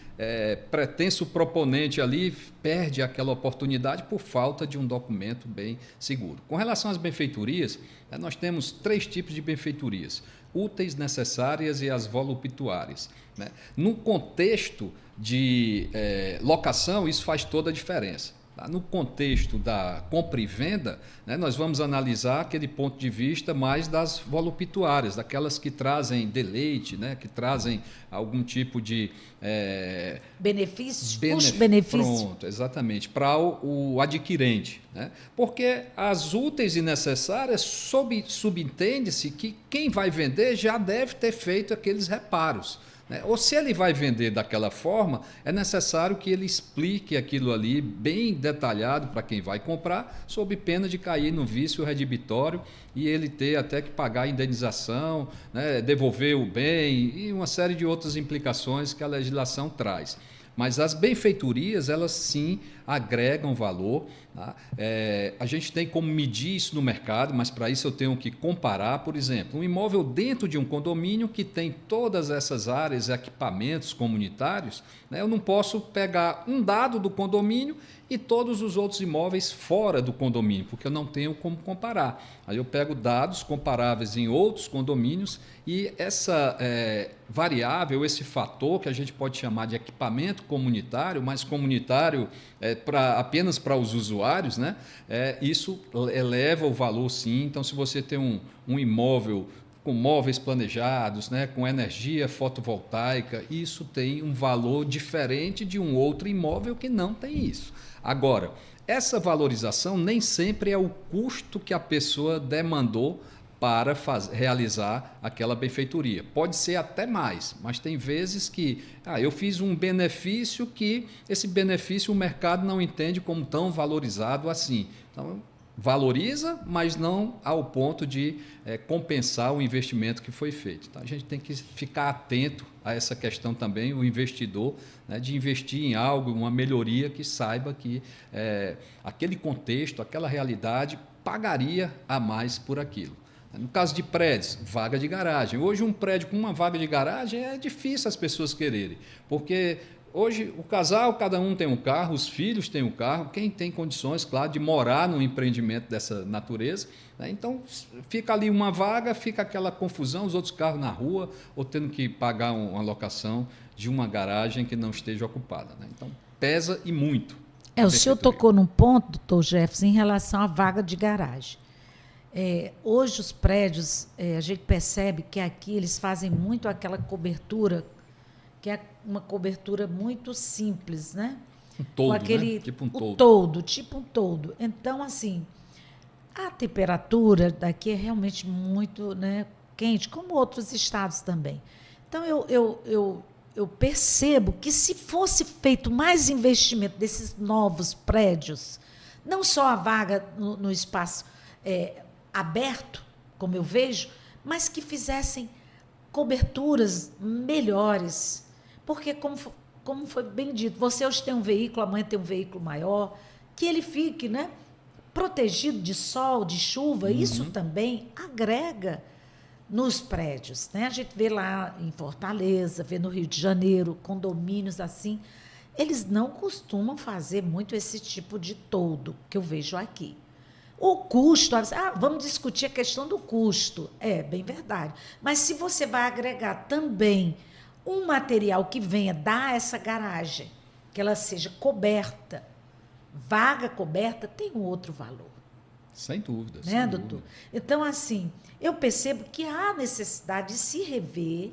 pretenso proponente ali perde aquela oportunidade por falta de um documento bem seguro. Com relação às benfeitorias, nós temos 3 tipos de benfeitorias: úteis, necessárias e as voluptuárias, né? No contexto de locação, isso faz toda a diferença. No contexto da compra e venda, né, nós vamos analisar aquele ponto de vista mais das voluptuárias, daquelas que trazem deleite, né, que trazem algum tipo de benefícios, custo-benefício. Pronto, exatamente, para o adquirente, né? Porque as úteis e necessárias subentende-se que quem vai vender já deve ter feito aqueles reparos, né? Ou se ele vai vender daquela forma, é necessário que ele explique aquilo ali bem detalhado para quem vai comprar, sob pena de cair no vício redibitório e ele ter até que pagar a indenização, né, devolver o bem e uma série de outras implicações que a legislação traz. Mas as benfeitorias, elas sim agregam valor, tá? A gente tem como medir isso no mercado, mas para isso eu tenho que comparar. Por exemplo, um imóvel dentro de um condomínio que tem todas essas áreas, equipamentos comunitários, né, eu não posso pegar um dado do condomínio e todos os outros imóveis fora do condomínio, porque eu não tenho como comparar. Aí eu pego dados comparáveis em outros condomínios e essa variável, esse fator que a gente pode chamar de equipamento comunitário, mas comunitário apenas para os usuários, né? Isso eleva o valor, sim. Então, se você tem um imóvel com móveis planejados, né, com energia fotovoltaica, isso tem um valor diferente de um outro imóvel que não tem isso. Agora, essa valorização nem sempre é o custo que a pessoa demandou para realizar aquela benfeitoria. Pode ser até mais, mas tem vezes que eu fiz um benefício que esse benefício o mercado não entende como tão valorizado assim. Então, valoriza, mas não ao ponto de compensar o investimento que foi feito. Então, a gente tem que ficar atento a essa questão também, o investidor, né, de investir em algo, uma melhoria que saiba que aquele contexto, aquela realidade pagaria a mais por aquilo. No caso de prédios, vaga de garagem. Hoje um prédio com uma vaga de garagem é difícil as pessoas quererem, porque Hoje, o casal, cada um tem um carro, os filhos têm um carro, quem tem condições, claro, de morar num empreendimento dessa natureza, né? Então, fica ali uma vaga, fica aquela confusão, os outros carros na rua, ou tendo que pagar uma locação de uma garagem que não esteja ocupada, né? Então, pesa e muito. O senhor tocou num ponto, doutor Jefferson, em relação à vaga de garagem. Hoje, os prédios, a gente percebe que aqui eles fazem muito aquela cobertura, que é uma cobertura muito simples, né? Um toldo, com aquele, né? Tipo um toldo. Tipo um toldo. Então, assim, a temperatura daqui é realmente muito, né, quente, como outros estados também. Então, eu percebo que se fosse feito mais investimento desses novos prédios, não só a vaga no espaço aberto, como eu vejo, mas que fizessem coberturas melhores. Porque, como foi bem dito, você hoje tem um veículo, amanhã tem um veículo maior, que ele fique, né, protegido de sol, de chuva, isso também agrega nos prédios, né? A gente vê lá em Fortaleza, vê no Rio de Janeiro, condomínios assim, eles não costumam fazer muito esse tipo de toldo que eu vejo aqui. O custo, vamos discutir a questão do custo, é bem verdade, mas se você vai agregar também um material que venha dar essa garagem, que ela seja coberta, vaga coberta, tem um outro valor. Sem dúvida. Né, doutor? Então, assim, eu percebo que há necessidade de se rever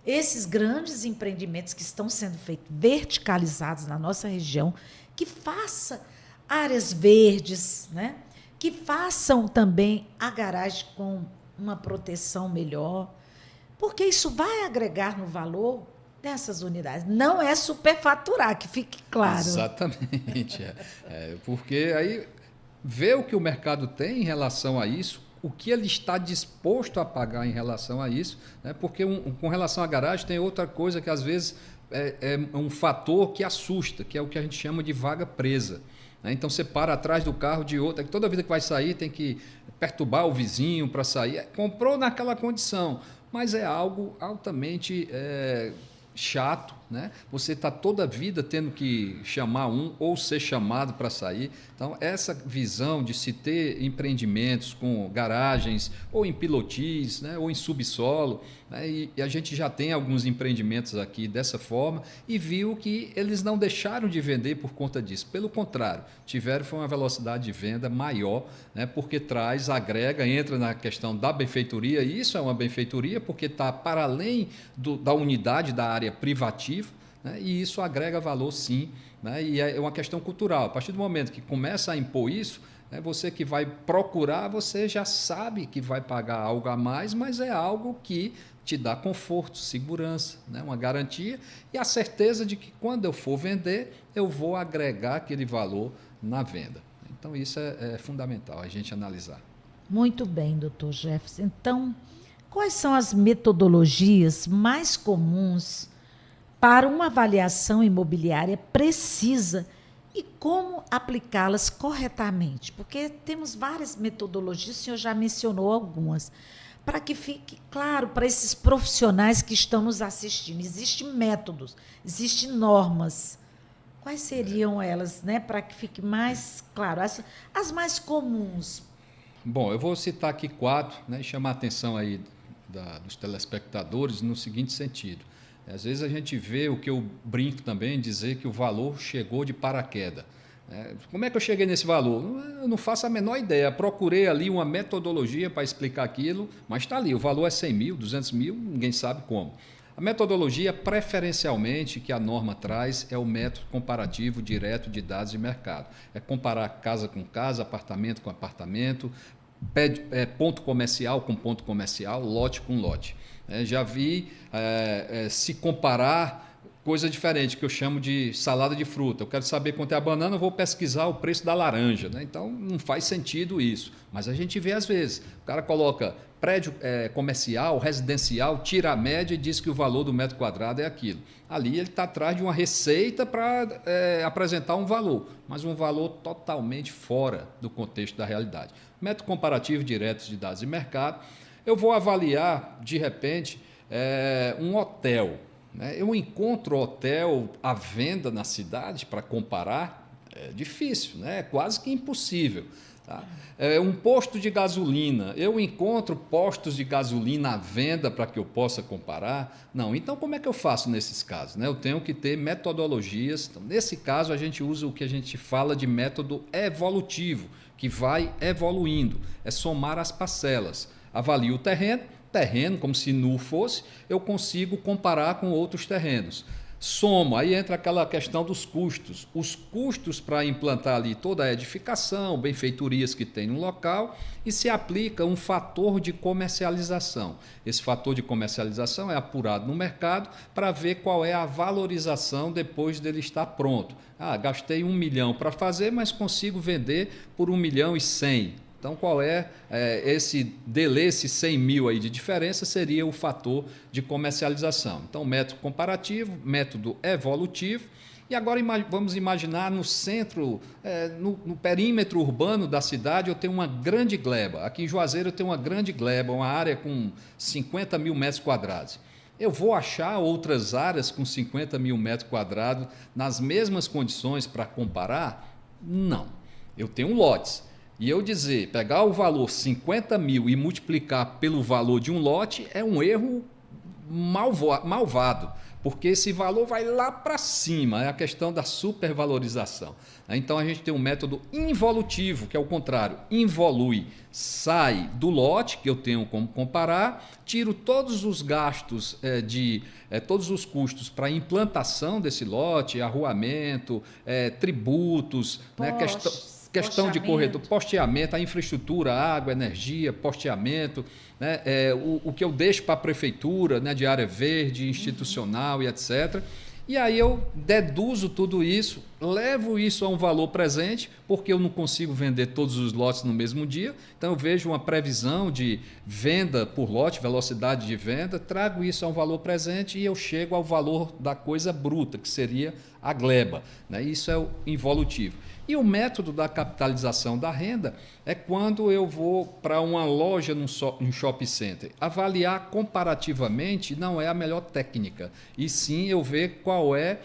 esses grandes empreendimentos que estão sendo feitos, verticalizados na nossa região, que faça áreas verdes, né? Que façam também a garagem com uma proteção melhor, porque isso vai agregar no valor dessas unidades. Não é superfaturar, que fique claro. Exatamente. Porque aí vê o que o mercado tem em relação a isso, o que ele está disposto a pagar em relação a isso, né? Porque com relação à garagem tem outra coisa que às vezes é um fator que assusta, que é o que a gente chama de vaga presa. Então, você para atrás do carro de outro, toda vida que vai sair tem que perturbar o vizinho para sair. Comprou naquela condição, mas é algo altamente chato, né? Você está toda a vida tendo que chamar ou ser chamado para sair. Então, essa visão de se ter empreendimentos com garagens ou em pilotis, né? Ou em subsolo, né? E a gente já tem alguns empreendimentos aqui dessa forma e viu que eles não deixaram de vender por conta disso. Pelo contrário, foi uma velocidade de venda maior, né? Porque agrega, entra na questão da benfeitoria, e isso é uma benfeitoria porque está para além da unidade da área privativa, né? E isso agrega valor, sim, né? E é uma questão cultural. A partir do momento que começa a impor isso, né, você que vai procurar, você já sabe que vai pagar algo a mais, mas é algo que te dá conforto, segurança, né? Uma garantia e a certeza de que quando eu for vender, eu vou agregar aquele valor na venda. Então, isso é fundamental a gente analisar. Muito bem, doutor Jefferson. Então, quais são as metodologias mais comuns para uma avaliação imobiliária precisa e como aplicá-las corretamente? Porque temos várias metodologias, o senhor já mencionou algumas, para que fique claro para esses profissionais que estão nos assistindo. Existem métodos, existem normas. Quais seriam elas, né, para que fique mais claro? As mais comuns. Bom, eu vou citar aqui 4, né, e chamar a atenção aí dos telespectadores no seguinte sentido. Às vezes a gente vê o que eu brinco também, dizer que o valor chegou de paraquedas. Como é que eu cheguei nesse valor? Eu não faço a menor ideia. Procurei ali uma metodologia para explicar aquilo, mas está ali. O valor é 100 mil, 200 mil, ninguém sabe como. A metodologia, preferencialmente, que a norma traz, é o método comparativo direto de dados de mercado. É comparar casa com casa, apartamento com apartamento, ponto comercial com ponto comercial, lote com lote. Já vi se comparar coisa diferente, que eu chamo de salada de fruta. Eu quero saber quanto é a banana, eu vou pesquisar o preço da laranja, né? Então, não faz sentido isso. Mas a gente vê às vezes. O cara coloca prédio comercial, residencial, tira a média e diz que o valor do metro quadrado é aquilo. Ali ele está atrás de uma receita para apresentar um valor, mas um valor totalmente fora do contexto da realidade. Método comparativo direto de dados de mercado. Eu vou avaliar, de repente, um hotel. né? Eu encontro hotel à venda na cidade para comparar, é difícil, né? É quase que impossível. Tá? Um posto de gasolina, eu encontro postos de gasolina à venda para que eu possa comparar? Não. Então, como é que eu faço nesses casos? Né? Eu tenho que ter metodologias. Então, nesse caso, a gente usa o que a gente fala de método evolutivo, que vai evoluindo, é somar as parcelas. Avalio o terreno, como se nu fosse, eu consigo comparar com outros terrenos. Somo, aí entra aquela questão dos custos. Os custos para implantar ali toda a edificação, benfeitorias que tem no local, e se aplica um fator de comercialização. Esse fator de comercialização é apurado no mercado para ver qual é a valorização depois dele estar pronto. Gastei 1 milhão para fazer, mas consigo vender por 1.100.000. Então, qual é esse delay, esse 100 mil aí de diferença, seria o fator de comercialização. Então, método comparativo, método evolutivo. E agora vamos imaginar no centro, no perímetro urbano da cidade, eu tenho uma grande gleba. Aqui em Juazeiro eu tenho uma grande gleba, uma área com 50 mil metros quadrados. Eu vou achar outras áreas com 50 mil metros quadrados nas mesmas condições para comparar? Não. Eu tenho lotes. E eu pegar o valor 50 mil e multiplicar pelo valor de um lote é um erro malvado, porque esse valor vai lá para cima, é a questão da supervalorização. Então a gente tem um método involutivo, que é o contrário, involui, sai do lote, que eu tenho como comparar, tiro todos os gastos, todos os custos para a implantação desse lote, arruamento, tributos, né, questão de corredor, posteamento, a infraestrutura, água, energia, posteamento, né, o que eu deixo para a prefeitura, né, de área verde, institucional e etc. E aí eu deduzo tudo isso, levo isso a um valor presente, porque eu não consigo vender todos os lotes no mesmo dia. Então eu vejo uma previsão de venda por lote, velocidade de venda, trago isso a um valor presente e eu chego ao valor da coisa bruta, que seria a gleba, né? Isso é o involutivo. E o método da capitalização da renda é quando eu vou para uma loja num shopping center. Avaliar comparativamente não é a melhor técnica, e sim eu ver qual é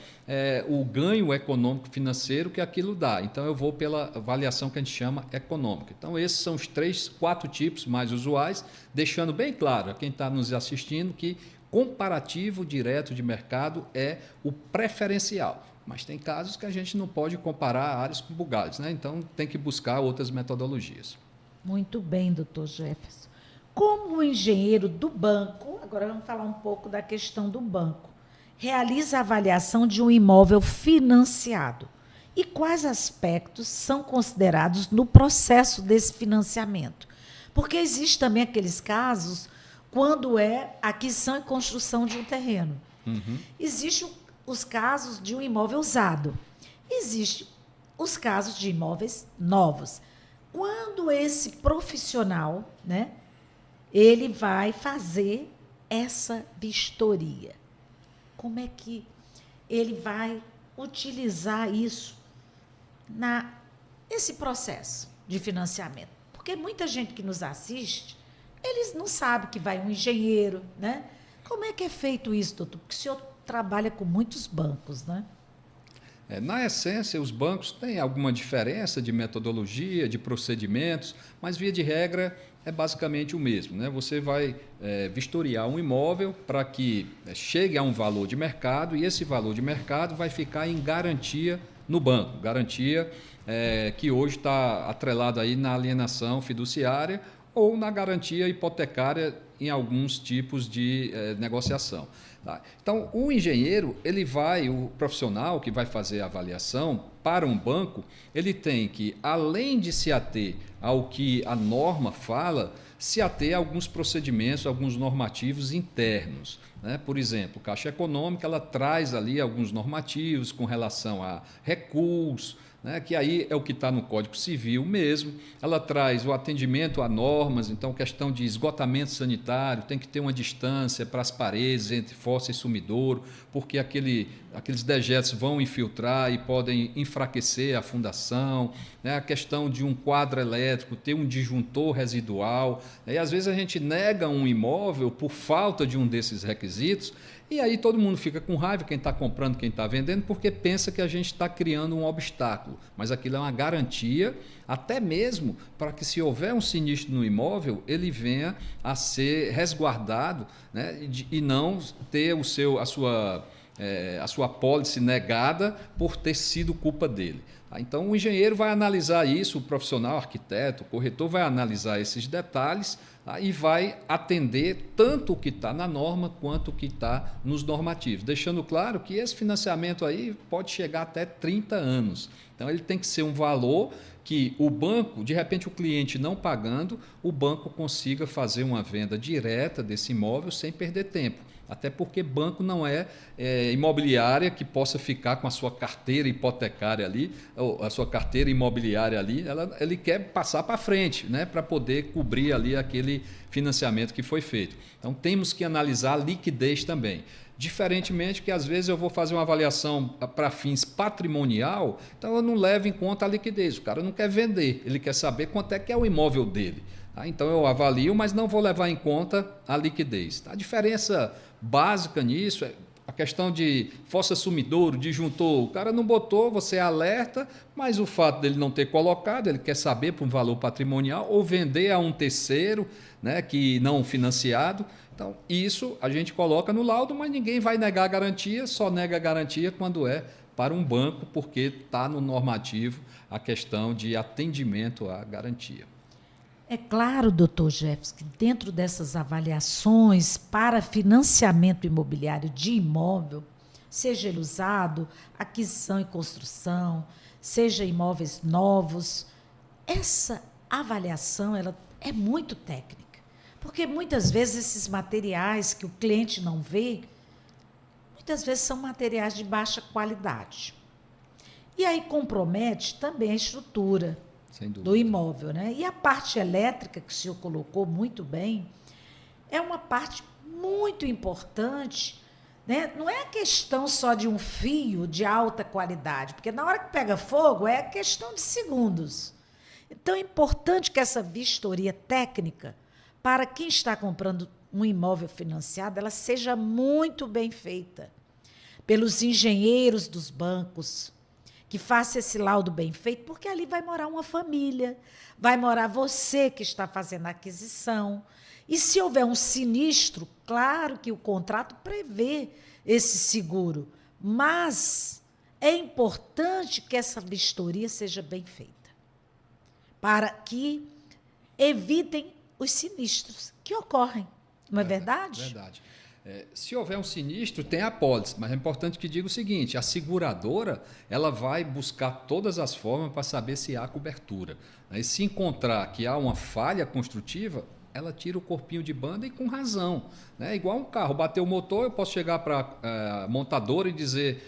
o ganho econômico financeiro que aquilo dá. Então eu vou pela avaliação que a gente chama econômica. Então esses são os 4 tipos mais usuais, deixando bem claro a quem está nos assistindo que comparativo direto de mercado é o preferencial. Mas tem casos que a gente não pode comparar áreas com bugalhos, né? Então tem que buscar outras metodologias. Muito bem, doutor Jefferson. Como o engenheiro do banco, agora vamos falar um pouco da questão do banco, realiza a avaliação de um imóvel financiado? E quais aspectos são considerados no processo desse financiamento? Porque existe também aqueles casos quando é aquisição e construção de um terreno. Existe os casos de um imóvel usado. Existem os casos de imóveis novos. Quando esse profissional, né, ele vai fazer essa vistoria, como é que ele vai utilizar isso nesse processo de financiamento? Porque muita gente que nos assiste, eles não sabem que vai um engenheiro, né? Como é que é feito isso, doutor? Porque o senhor trabalha com muitos bancos, né? Na essência, os bancos têm alguma diferença de metodologia, de procedimentos, mas, via de regra, é basicamente o mesmo, né? Você vai vistoriar um imóvel para que chegue a um valor de mercado, e esse valor de mercado vai ficar em garantia no banco. Garantia que hoje está atrelada aí na alienação fiduciária ou na garantia hipotecária em alguns tipos de negociação. Tá? Então, o engenheiro, o profissional que vai fazer a avaliação para um banco, ele tem que, além de se ater ao que a norma fala, se ater a alguns procedimentos, alguns normativos internos, né? Por exemplo, Caixa Econômica, ela traz ali alguns normativos com relação a recursos, né, que aí é o que está no Código Civil mesmo. Ela traz o atendimento a normas, então questão de esgotamento sanitário, tem que ter uma distância para as paredes entre fossa e sumidouro, porque aqueles dejetos vão infiltrar e podem enfraquecer a fundação, né, a questão de um quadro elétrico, ter um disjuntor residual, e às vezes a gente nega um imóvel por falta de um desses requisitos. requisitos, e aí todo mundo fica com raiva, quem está comprando, quem está vendendo, porque pensa que a gente está criando um obstáculo. Mas aquilo é uma garantia, até mesmo para que, se houver um sinistro no imóvel, ele venha a ser resguardado, né, e não ter a sua apólice negada por ter sido culpa dele. Então, o engenheiro vai analisar isso, o profissional, o arquiteto, o corretor vai analisar esses detalhes, e vai atender tanto o que está na norma quanto o que está nos normativos, deixando claro que esse financiamento aí pode chegar até 30 anos. Então, ele tem que ser um valor que o banco, de repente o cliente não pagando, o banco consiga fazer uma venda direta desse imóvel sem perder tempo. Até porque banco não é imobiliária que possa ficar com a sua carteira hipotecária ali, ou a sua carteira imobiliária ali, ele quer passar para frente, né, para poder cobrir ali aquele financiamento que foi feito. Então temos que analisar a liquidez também. Diferentemente que às vezes eu vou fazer uma avaliação para fins patrimonial, então eu não levo em conta a liquidez. O cara não quer vender, ele quer saber quanto é que é o imóvel dele. Então eu avalio, mas não vou levar em conta a liquidez. A diferença básica nisso é a questão de fossa sumidouro, disjuntor. O cara não botou, você alerta, mas o fato dele não ter colocado, ele quer saber por um valor patrimonial ou vender a um terceiro, né, que não financiado. Então, isso a gente coloca no laudo, mas ninguém vai negar a garantia, só nega a garantia quando é para um banco, porque está no normativo a questão de atendimento à garantia. É claro, doutor Jefferson, que dentro dessas avaliações para financiamento imobiliário de imóvel, seja ele usado, aquisição e construção, seja imóveis novos, essa avaliação ela é muito técnica, porque muitas vezes esses materiais que o cliente não vê, muitas vezes são materiais de baixa qualidade. E aí compromete também a estrutura do imóvel, né? E a parte elétrica, que o senhor colocou muito bem, é uma parte muito importante, né? Não é a questão só de um fio de alta qualidade, porque na hora que pega fogo é questão de segundos. Então é importante que essa vistoria técnica, para quem está comprando um imóvel financiado, ela seja muito bem feita pelos engenheiros dos bancos, que faça esse laudo bem feito, porque ali vai morar uma família, vai morar você que está fazendo a aquisição. E se houver um sinistro, claro que o contrato prevê esse seguro, mas é importante que essa vistoria seja bem feita, para que evitem os sinistros que ocorrem. Não é verdade? Verdade. Se houver um sinistro, tem a apólice, mas é importante que diga o seguinte, a seguradora ela vai buscar todas as formas para saber se há cobertura. E se encontrar que há uma falha construtiva, ela tira o corpinho de banda e com razão. Né? Igual um carro, bateu o motor, eu posso chegar para a montadora e dizer,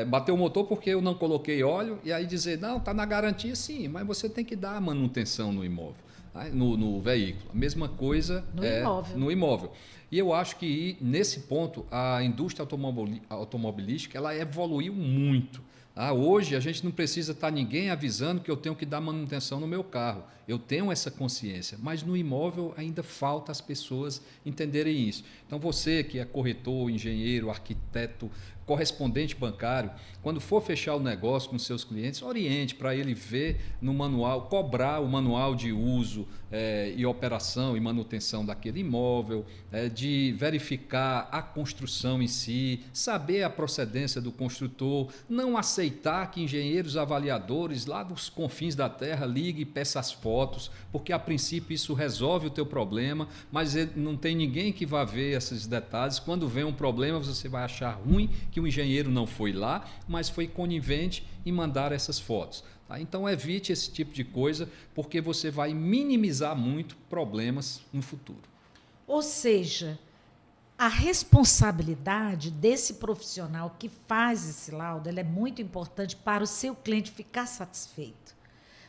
bateu o motor porque eu não coloquei óleo, e aí dizer, não, está na garantia sim, mas você tem que dar a manutenção no imóvel, no veículo. A mesma coisa no imóvel. E eu acho que, nesse ponto, a indústria automobilística ela evoluiu muito. Hoje, a gente não precisa estar ninguém avisando que eu tenho que dar manutenção no meu carro. Eu tenho essa consciência, mas no imóvel ainda falta as pessoas entenderem isso. Então, você que é corretor, engenheiro, arquiteto, correspondente bancário, quando for fechar o negócio com seus clientes, oriente para ele ver no manual, cobrar o manual de uso e operação e manutenção daquele imóvel, de verificar a construção em si, saber a procedência do construtor, não aceitar que engenheiros avaliadores lá dos confins da terra liguem e peçam as fotos, porque a princípio isso resolve o teu problema, mas não tem ninguém que vá ver esses detalhes. Quando vem um problema, você vai achar ruim que o engenheiro não foi lá, mas foi conivente em mandar essas fotos. Então evite esse tipo de coisa, porque você vai minimizar muito problemas no futuro. Ou seja, a responsabilidade desse profissional que faz esse laudo, ela é muito importante para o seu cliente ficar satisfeito.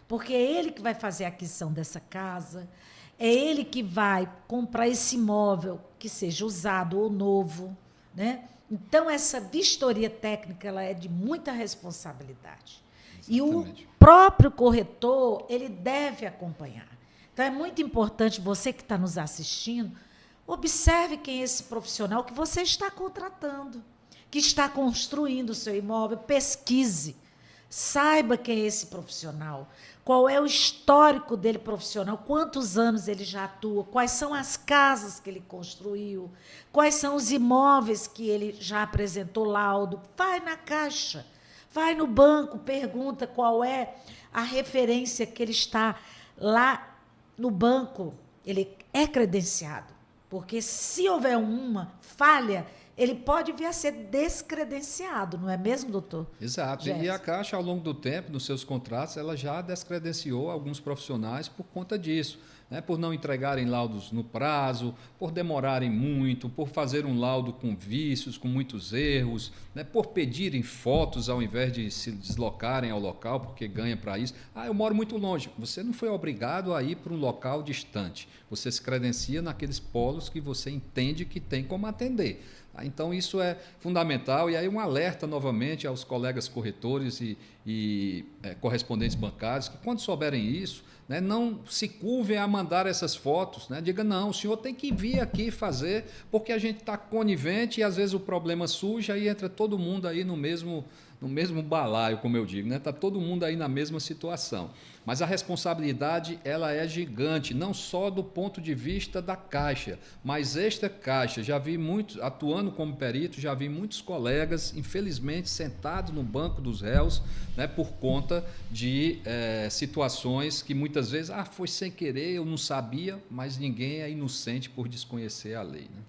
Porque é ele que vai fazer a aquisição dessa casa, é ele que vai comprar esse imóvel, que seja usado ou novo, né? Então, essa vistoria técnica ela é de muita responsabilidade. Exatamente. E o próprio corretor, ele deve acompanhar. Então, é muito importante, você que está nos assistindo, Observe quem é esse profissional que você está contratando, que está construindo o seu imóvel. Pesquise. Saiba quem é esse profissional, qual é o histórico dele profissional, quantos anos ele já atua, quais são as casas que ele construiu, quais são os imóveis que ele já apresentou laudo. Vai na Caixa, vai no banco, pergunta qual é a referência que ele está lá no banco. Ele é credenciado, porque se houver uma falha, ele pode vir a ser descredenciado, não é mesmo, doutor? Exato. Jefferson. E a Caixa, ao longo do tempo, nos seus contratos, ela já descredenciou alguns profissionais por conta disso, né? Por não entregarem laudos no prazo, por demorarem muito, por fazer um laudo com vícios, com muitos erros, né? Por pedirem fotos ao invés de se deslocarem ao local, porque ganha para isso. Eu moro muito longe. Você não foi obrigado a ir para um local distante. Você se credencia naqueles polos que você entende que tem como atender. Então, isso é fundamental. E aí um alerta novamente aos colegas corretores e correspondentes bancários, que quando souberem isso, né, não se curvem a mandar essas fotos. Né? Diga, não, o senhor tem que vir aqui fazer, porque a gente está conivente e às vezes o problema surge, aí entra todo mundo aí no mesmo balaio, como eu digo, né? Está todo mundo aí na mesma situação. Mas a responsabilidade, ela é gigante, não só do ponto de vista da Caixa, mas extra Caixa. Já vi muitos, atuando como perito, já vi muitos colegas, infelizmente, sentados no banco dos réus, né, por conta de situações que muitas vezes, foi sem querer, eu não sabia, mas ninguém é inocente por desconhecer a lei. Né?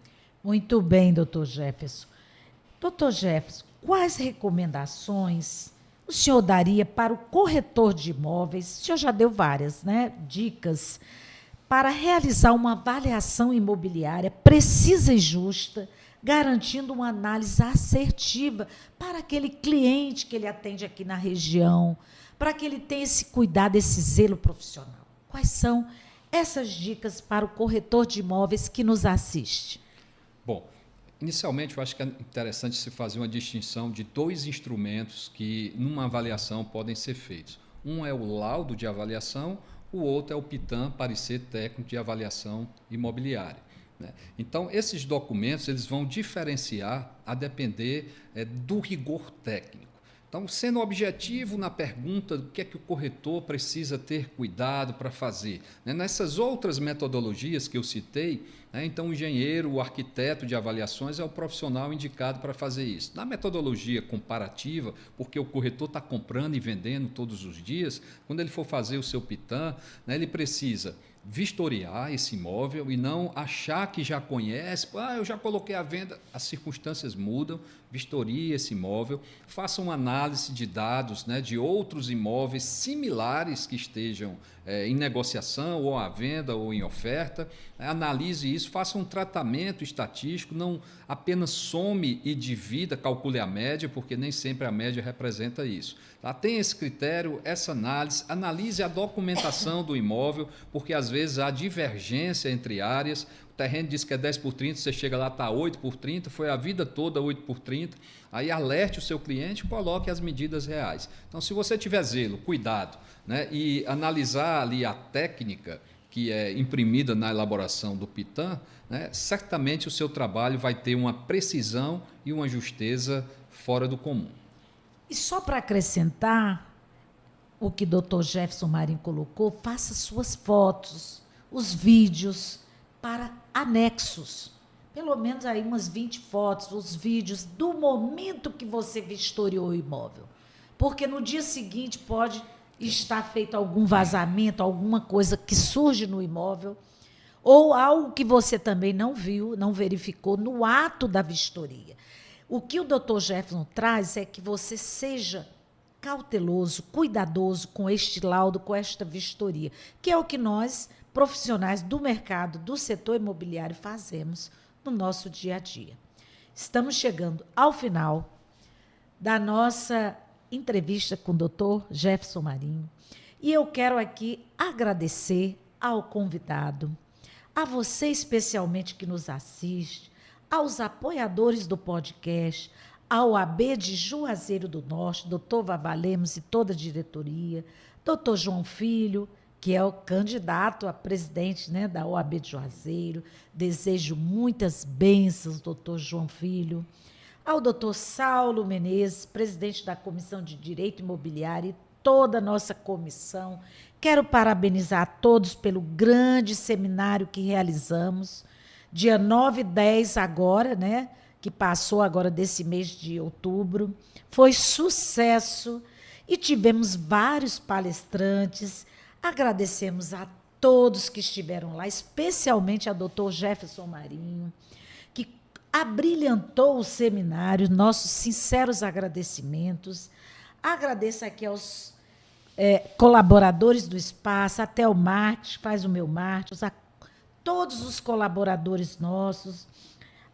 Muito bem, doutor Jefferson. Doutor Jefferson, quais recomendações o senhor daria para o corretor de imóveis? O senhor já deu várias, né, dicas para realizar uma avaliação imobiliária precisa e justa, garantindo uma análise assertiva para aquele cliente que ele atende aqui na região, para que ele tenha esse cuidado, esse zelo profissional. Quais são essas dicas para o corretor de imóveis que nos assiste? Bom, inicialmente, eu acho que é interessante se fazer uma distinção de dois instrumentos que, numa avaliação, podem ser feitos. Um é o laudo de avaliação, o outro é o PITAM, parecer técnico de avaliação imobiliária. Né? Então, esses documentos eles vão diferenciar a depender do rigor técnico. Então, sendo objetivo na pergunta do que é que o corretor precisa ter cuidado para fazer. Né? Nessas outras metodologias que eu citei, né? Então o engenheiro, o arquiteto de avaliações é o profissional indicado para fazer isso. Na metodologia comparativa, porque o corretor está comprando e vendendo todos os dias, quando ele for fazer o seu PITAM, né, ele precisa vistoriar esse imóvel e não achar que já conhece, eu já coloquei à venda, as circunstâncias mudam, vistorie esse imóvel, faça uma análise de dados, né, de outros imóveis similares que estejam em negociação, ou à venda, ou em oferta, analise isso, faça um tratamento estatístico, não apenas some e divida, calcule a média, porque nem sempre a média representa isso. Tá? Tenha esse critério, essa análise, analise a documentação do imóvel, porque às vezes há divergência entre áreas, o terreno diz que é 10 por 30, você chega lá, está 8 por 30, foi a vida toda 8 por 30, aí alerte o seu cliente e coloque as medidas reais. Então, se você tiver zelo, cuidado, né, e analisar ali a técnica que é imprimida na elaboração do PITAM, né, certamente o seu trabalho vai ter uma precisão e uma justeza fora do comum. E só para acrescentar o que o doutor Jefferson Marinho colocou, faça suas fotos, os vídeos para anexos. Pelo menos aí umas 20 fotos, os vídeos do momento que você vistoriou o imóvel. Porque no dia seguinte pode estar feito algum vazamento, alguma coisa que surge no imóvel, ou algo que você também não viu, não verificou no ato da vistoria. O que o doutor Jefferson traz é que você seja cauteloso, cuidadoso com este laudo, com esta vistoria, que é o que nós, profissionais do mercado, do setor imobiliário, fazemos no nosso dia a dia. Estamos chegando ao final da nossa entrevista com o doutor Jefferson Marinho e eu quero aqui agradecer ao convidado, a você especialmente que nos assiste, aos apoiadores do podcast, ao AB de Juazeiro do Norte, doutor Vavalemos e toda a diretoria, doutor João Filho, que é o candidato a presidente, né, da OAB de Juazeiro. Desejo muitas bênçãos, doutor João Filho. Ao doutor Saulo Menezes, presidente da Comissão de Direito Imobiliário, e toda a nossa comissão. Quero parabenizar a todos pelo grande seminário que realizamos, dia 9 e 10 agora, né, que passou agora desse mês de outubro. Foi sucesso e tivemos vários palestrantes. Agradecemos a todos que estiveram lá, especialmente a doutor Jefferson Marinho, que abrilhantou o seminário. Nossos sinceros agradecimentos. Agradeço aqui aos colaboradores do espaço, até o Martins, faz o meu Martins, a todos os colaboradores nossos,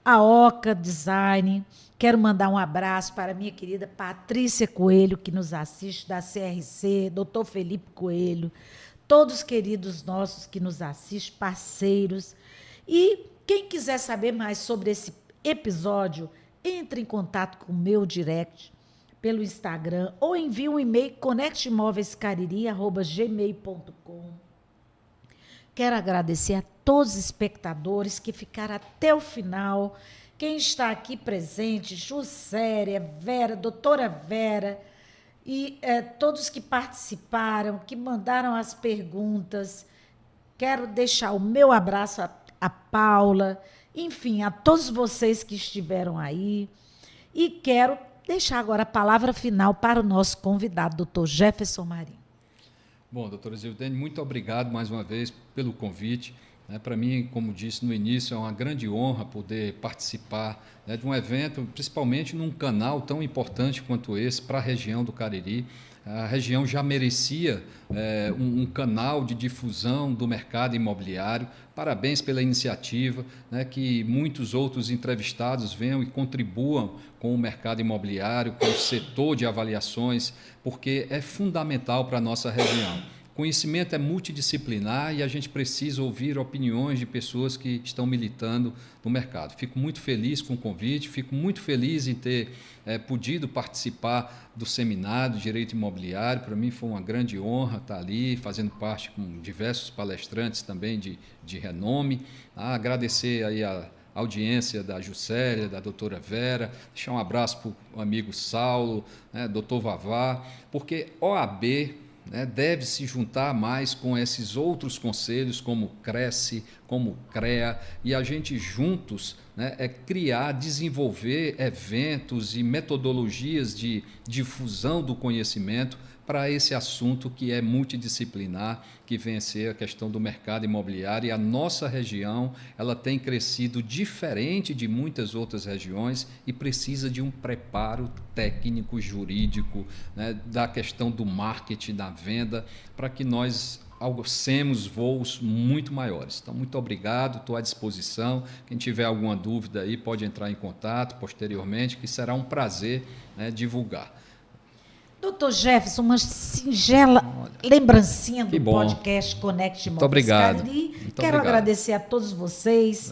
a Oca Design. Quero mandar um abraço para a minha querida Patrícia Coelho, que nos assiste, da CRC, doutor Felipe Coelho, todos queridos nossos que nos assistem, parceiros. E quem quiser saber mais sobre esse episódio, entre em contato com o meu direct pelo Instagram ou envie um e-mail conectimoveiscariri@gmail.com. Quero agradecer a todos os espectadores que ficaram até o final. Quem está aqui presente, Juscelia, Vera, doutora Vera, e todos que participaram, que mandaram as perguntas. Quero deixar o meu abraço a Paula, enfim, a todos vocês que estiveram aí. E quero deixar agora a palavra final para o nosso convidado, doutor Jefferson Marinho. Bom, doutora Zildene, muito obrigado mais uma vez pelo convite. Para mim, como disse no início, é uma grande honra poder participar de um evento, principalmente num canal tão importante quanto esse para a região do Cariri. A região já merecia um canal de difusão do mercado imobiliário. Parabéns pela iniciativa, que muitos outros entrevistados venham e contribuam com o mercado imobiliário, com o setor de avaliações, porque é fundamental para a nossa região. Conhecimento é multidisciplinar e a gente precisa ouvir opiniões de pessoas que estão militando no mercado. Fico muito feliz com o convite, fico muito feliz em ter podido participar do seminário de Direito Imobiliário. Para mim foi uma grande honra estar ali, fazendo parte com diversos palestrantes também de renome. Agradecer aí a audiência da Juscelia, da doutora Vera, deixar um abraço para o amigo Saulo, doutor Vavá, porque OAB deve se juntar mais com esses outros conselhos, como o Cresce, como o CREA, e a gente juntos criar, desenvolver eventos e metodologias de difusão do conhecimento para esse assunto que é multidisciplinar, que vem a ser a questão do mercado imobiliário. E a nossa região ela tem crescido diferente de muitas outras regiões e precisa de um preparo técnico, jurídico, da questão do marketing, da venda, para que nós alcancemos voos muito maiores. Então, muito obrigado, estou à disposição. Quem tiver alguma dúvida aí pode entrar em contato posteriormente, que será um prazer divulgar. Doutor Jefferson, uma singela lembrancinha do podcast Conecte Imóveis Cariri. Quero agradecer a todos vocês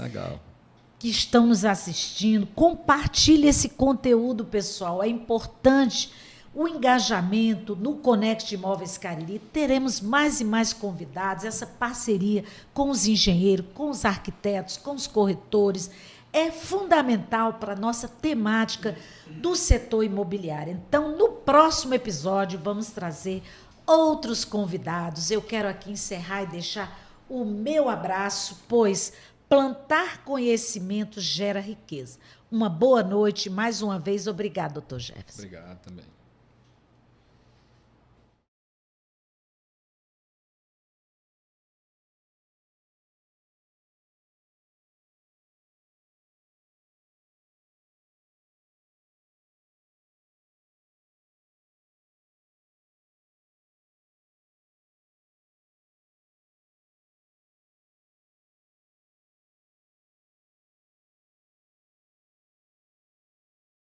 que estão nos assistindo. Compartilhe esse conteúdo, pessoal. É importante o engajamento no Conecte Imóveis Cariri. Teremos mais e mais convidados, essa parceria com os engenheiros, com os arquitetos, com os corretores. É fundamental para a nossa temática do setor imobiliário. Então, no próximo episódio, vamos trazer outros convidados. Eu quero aqui encerrar e deixar o meu abraço, pois plantar conhecimento gera riqueza. Uma boa noite, mais uma vez. Obrigado, doutor Jefferson. Obrigado também.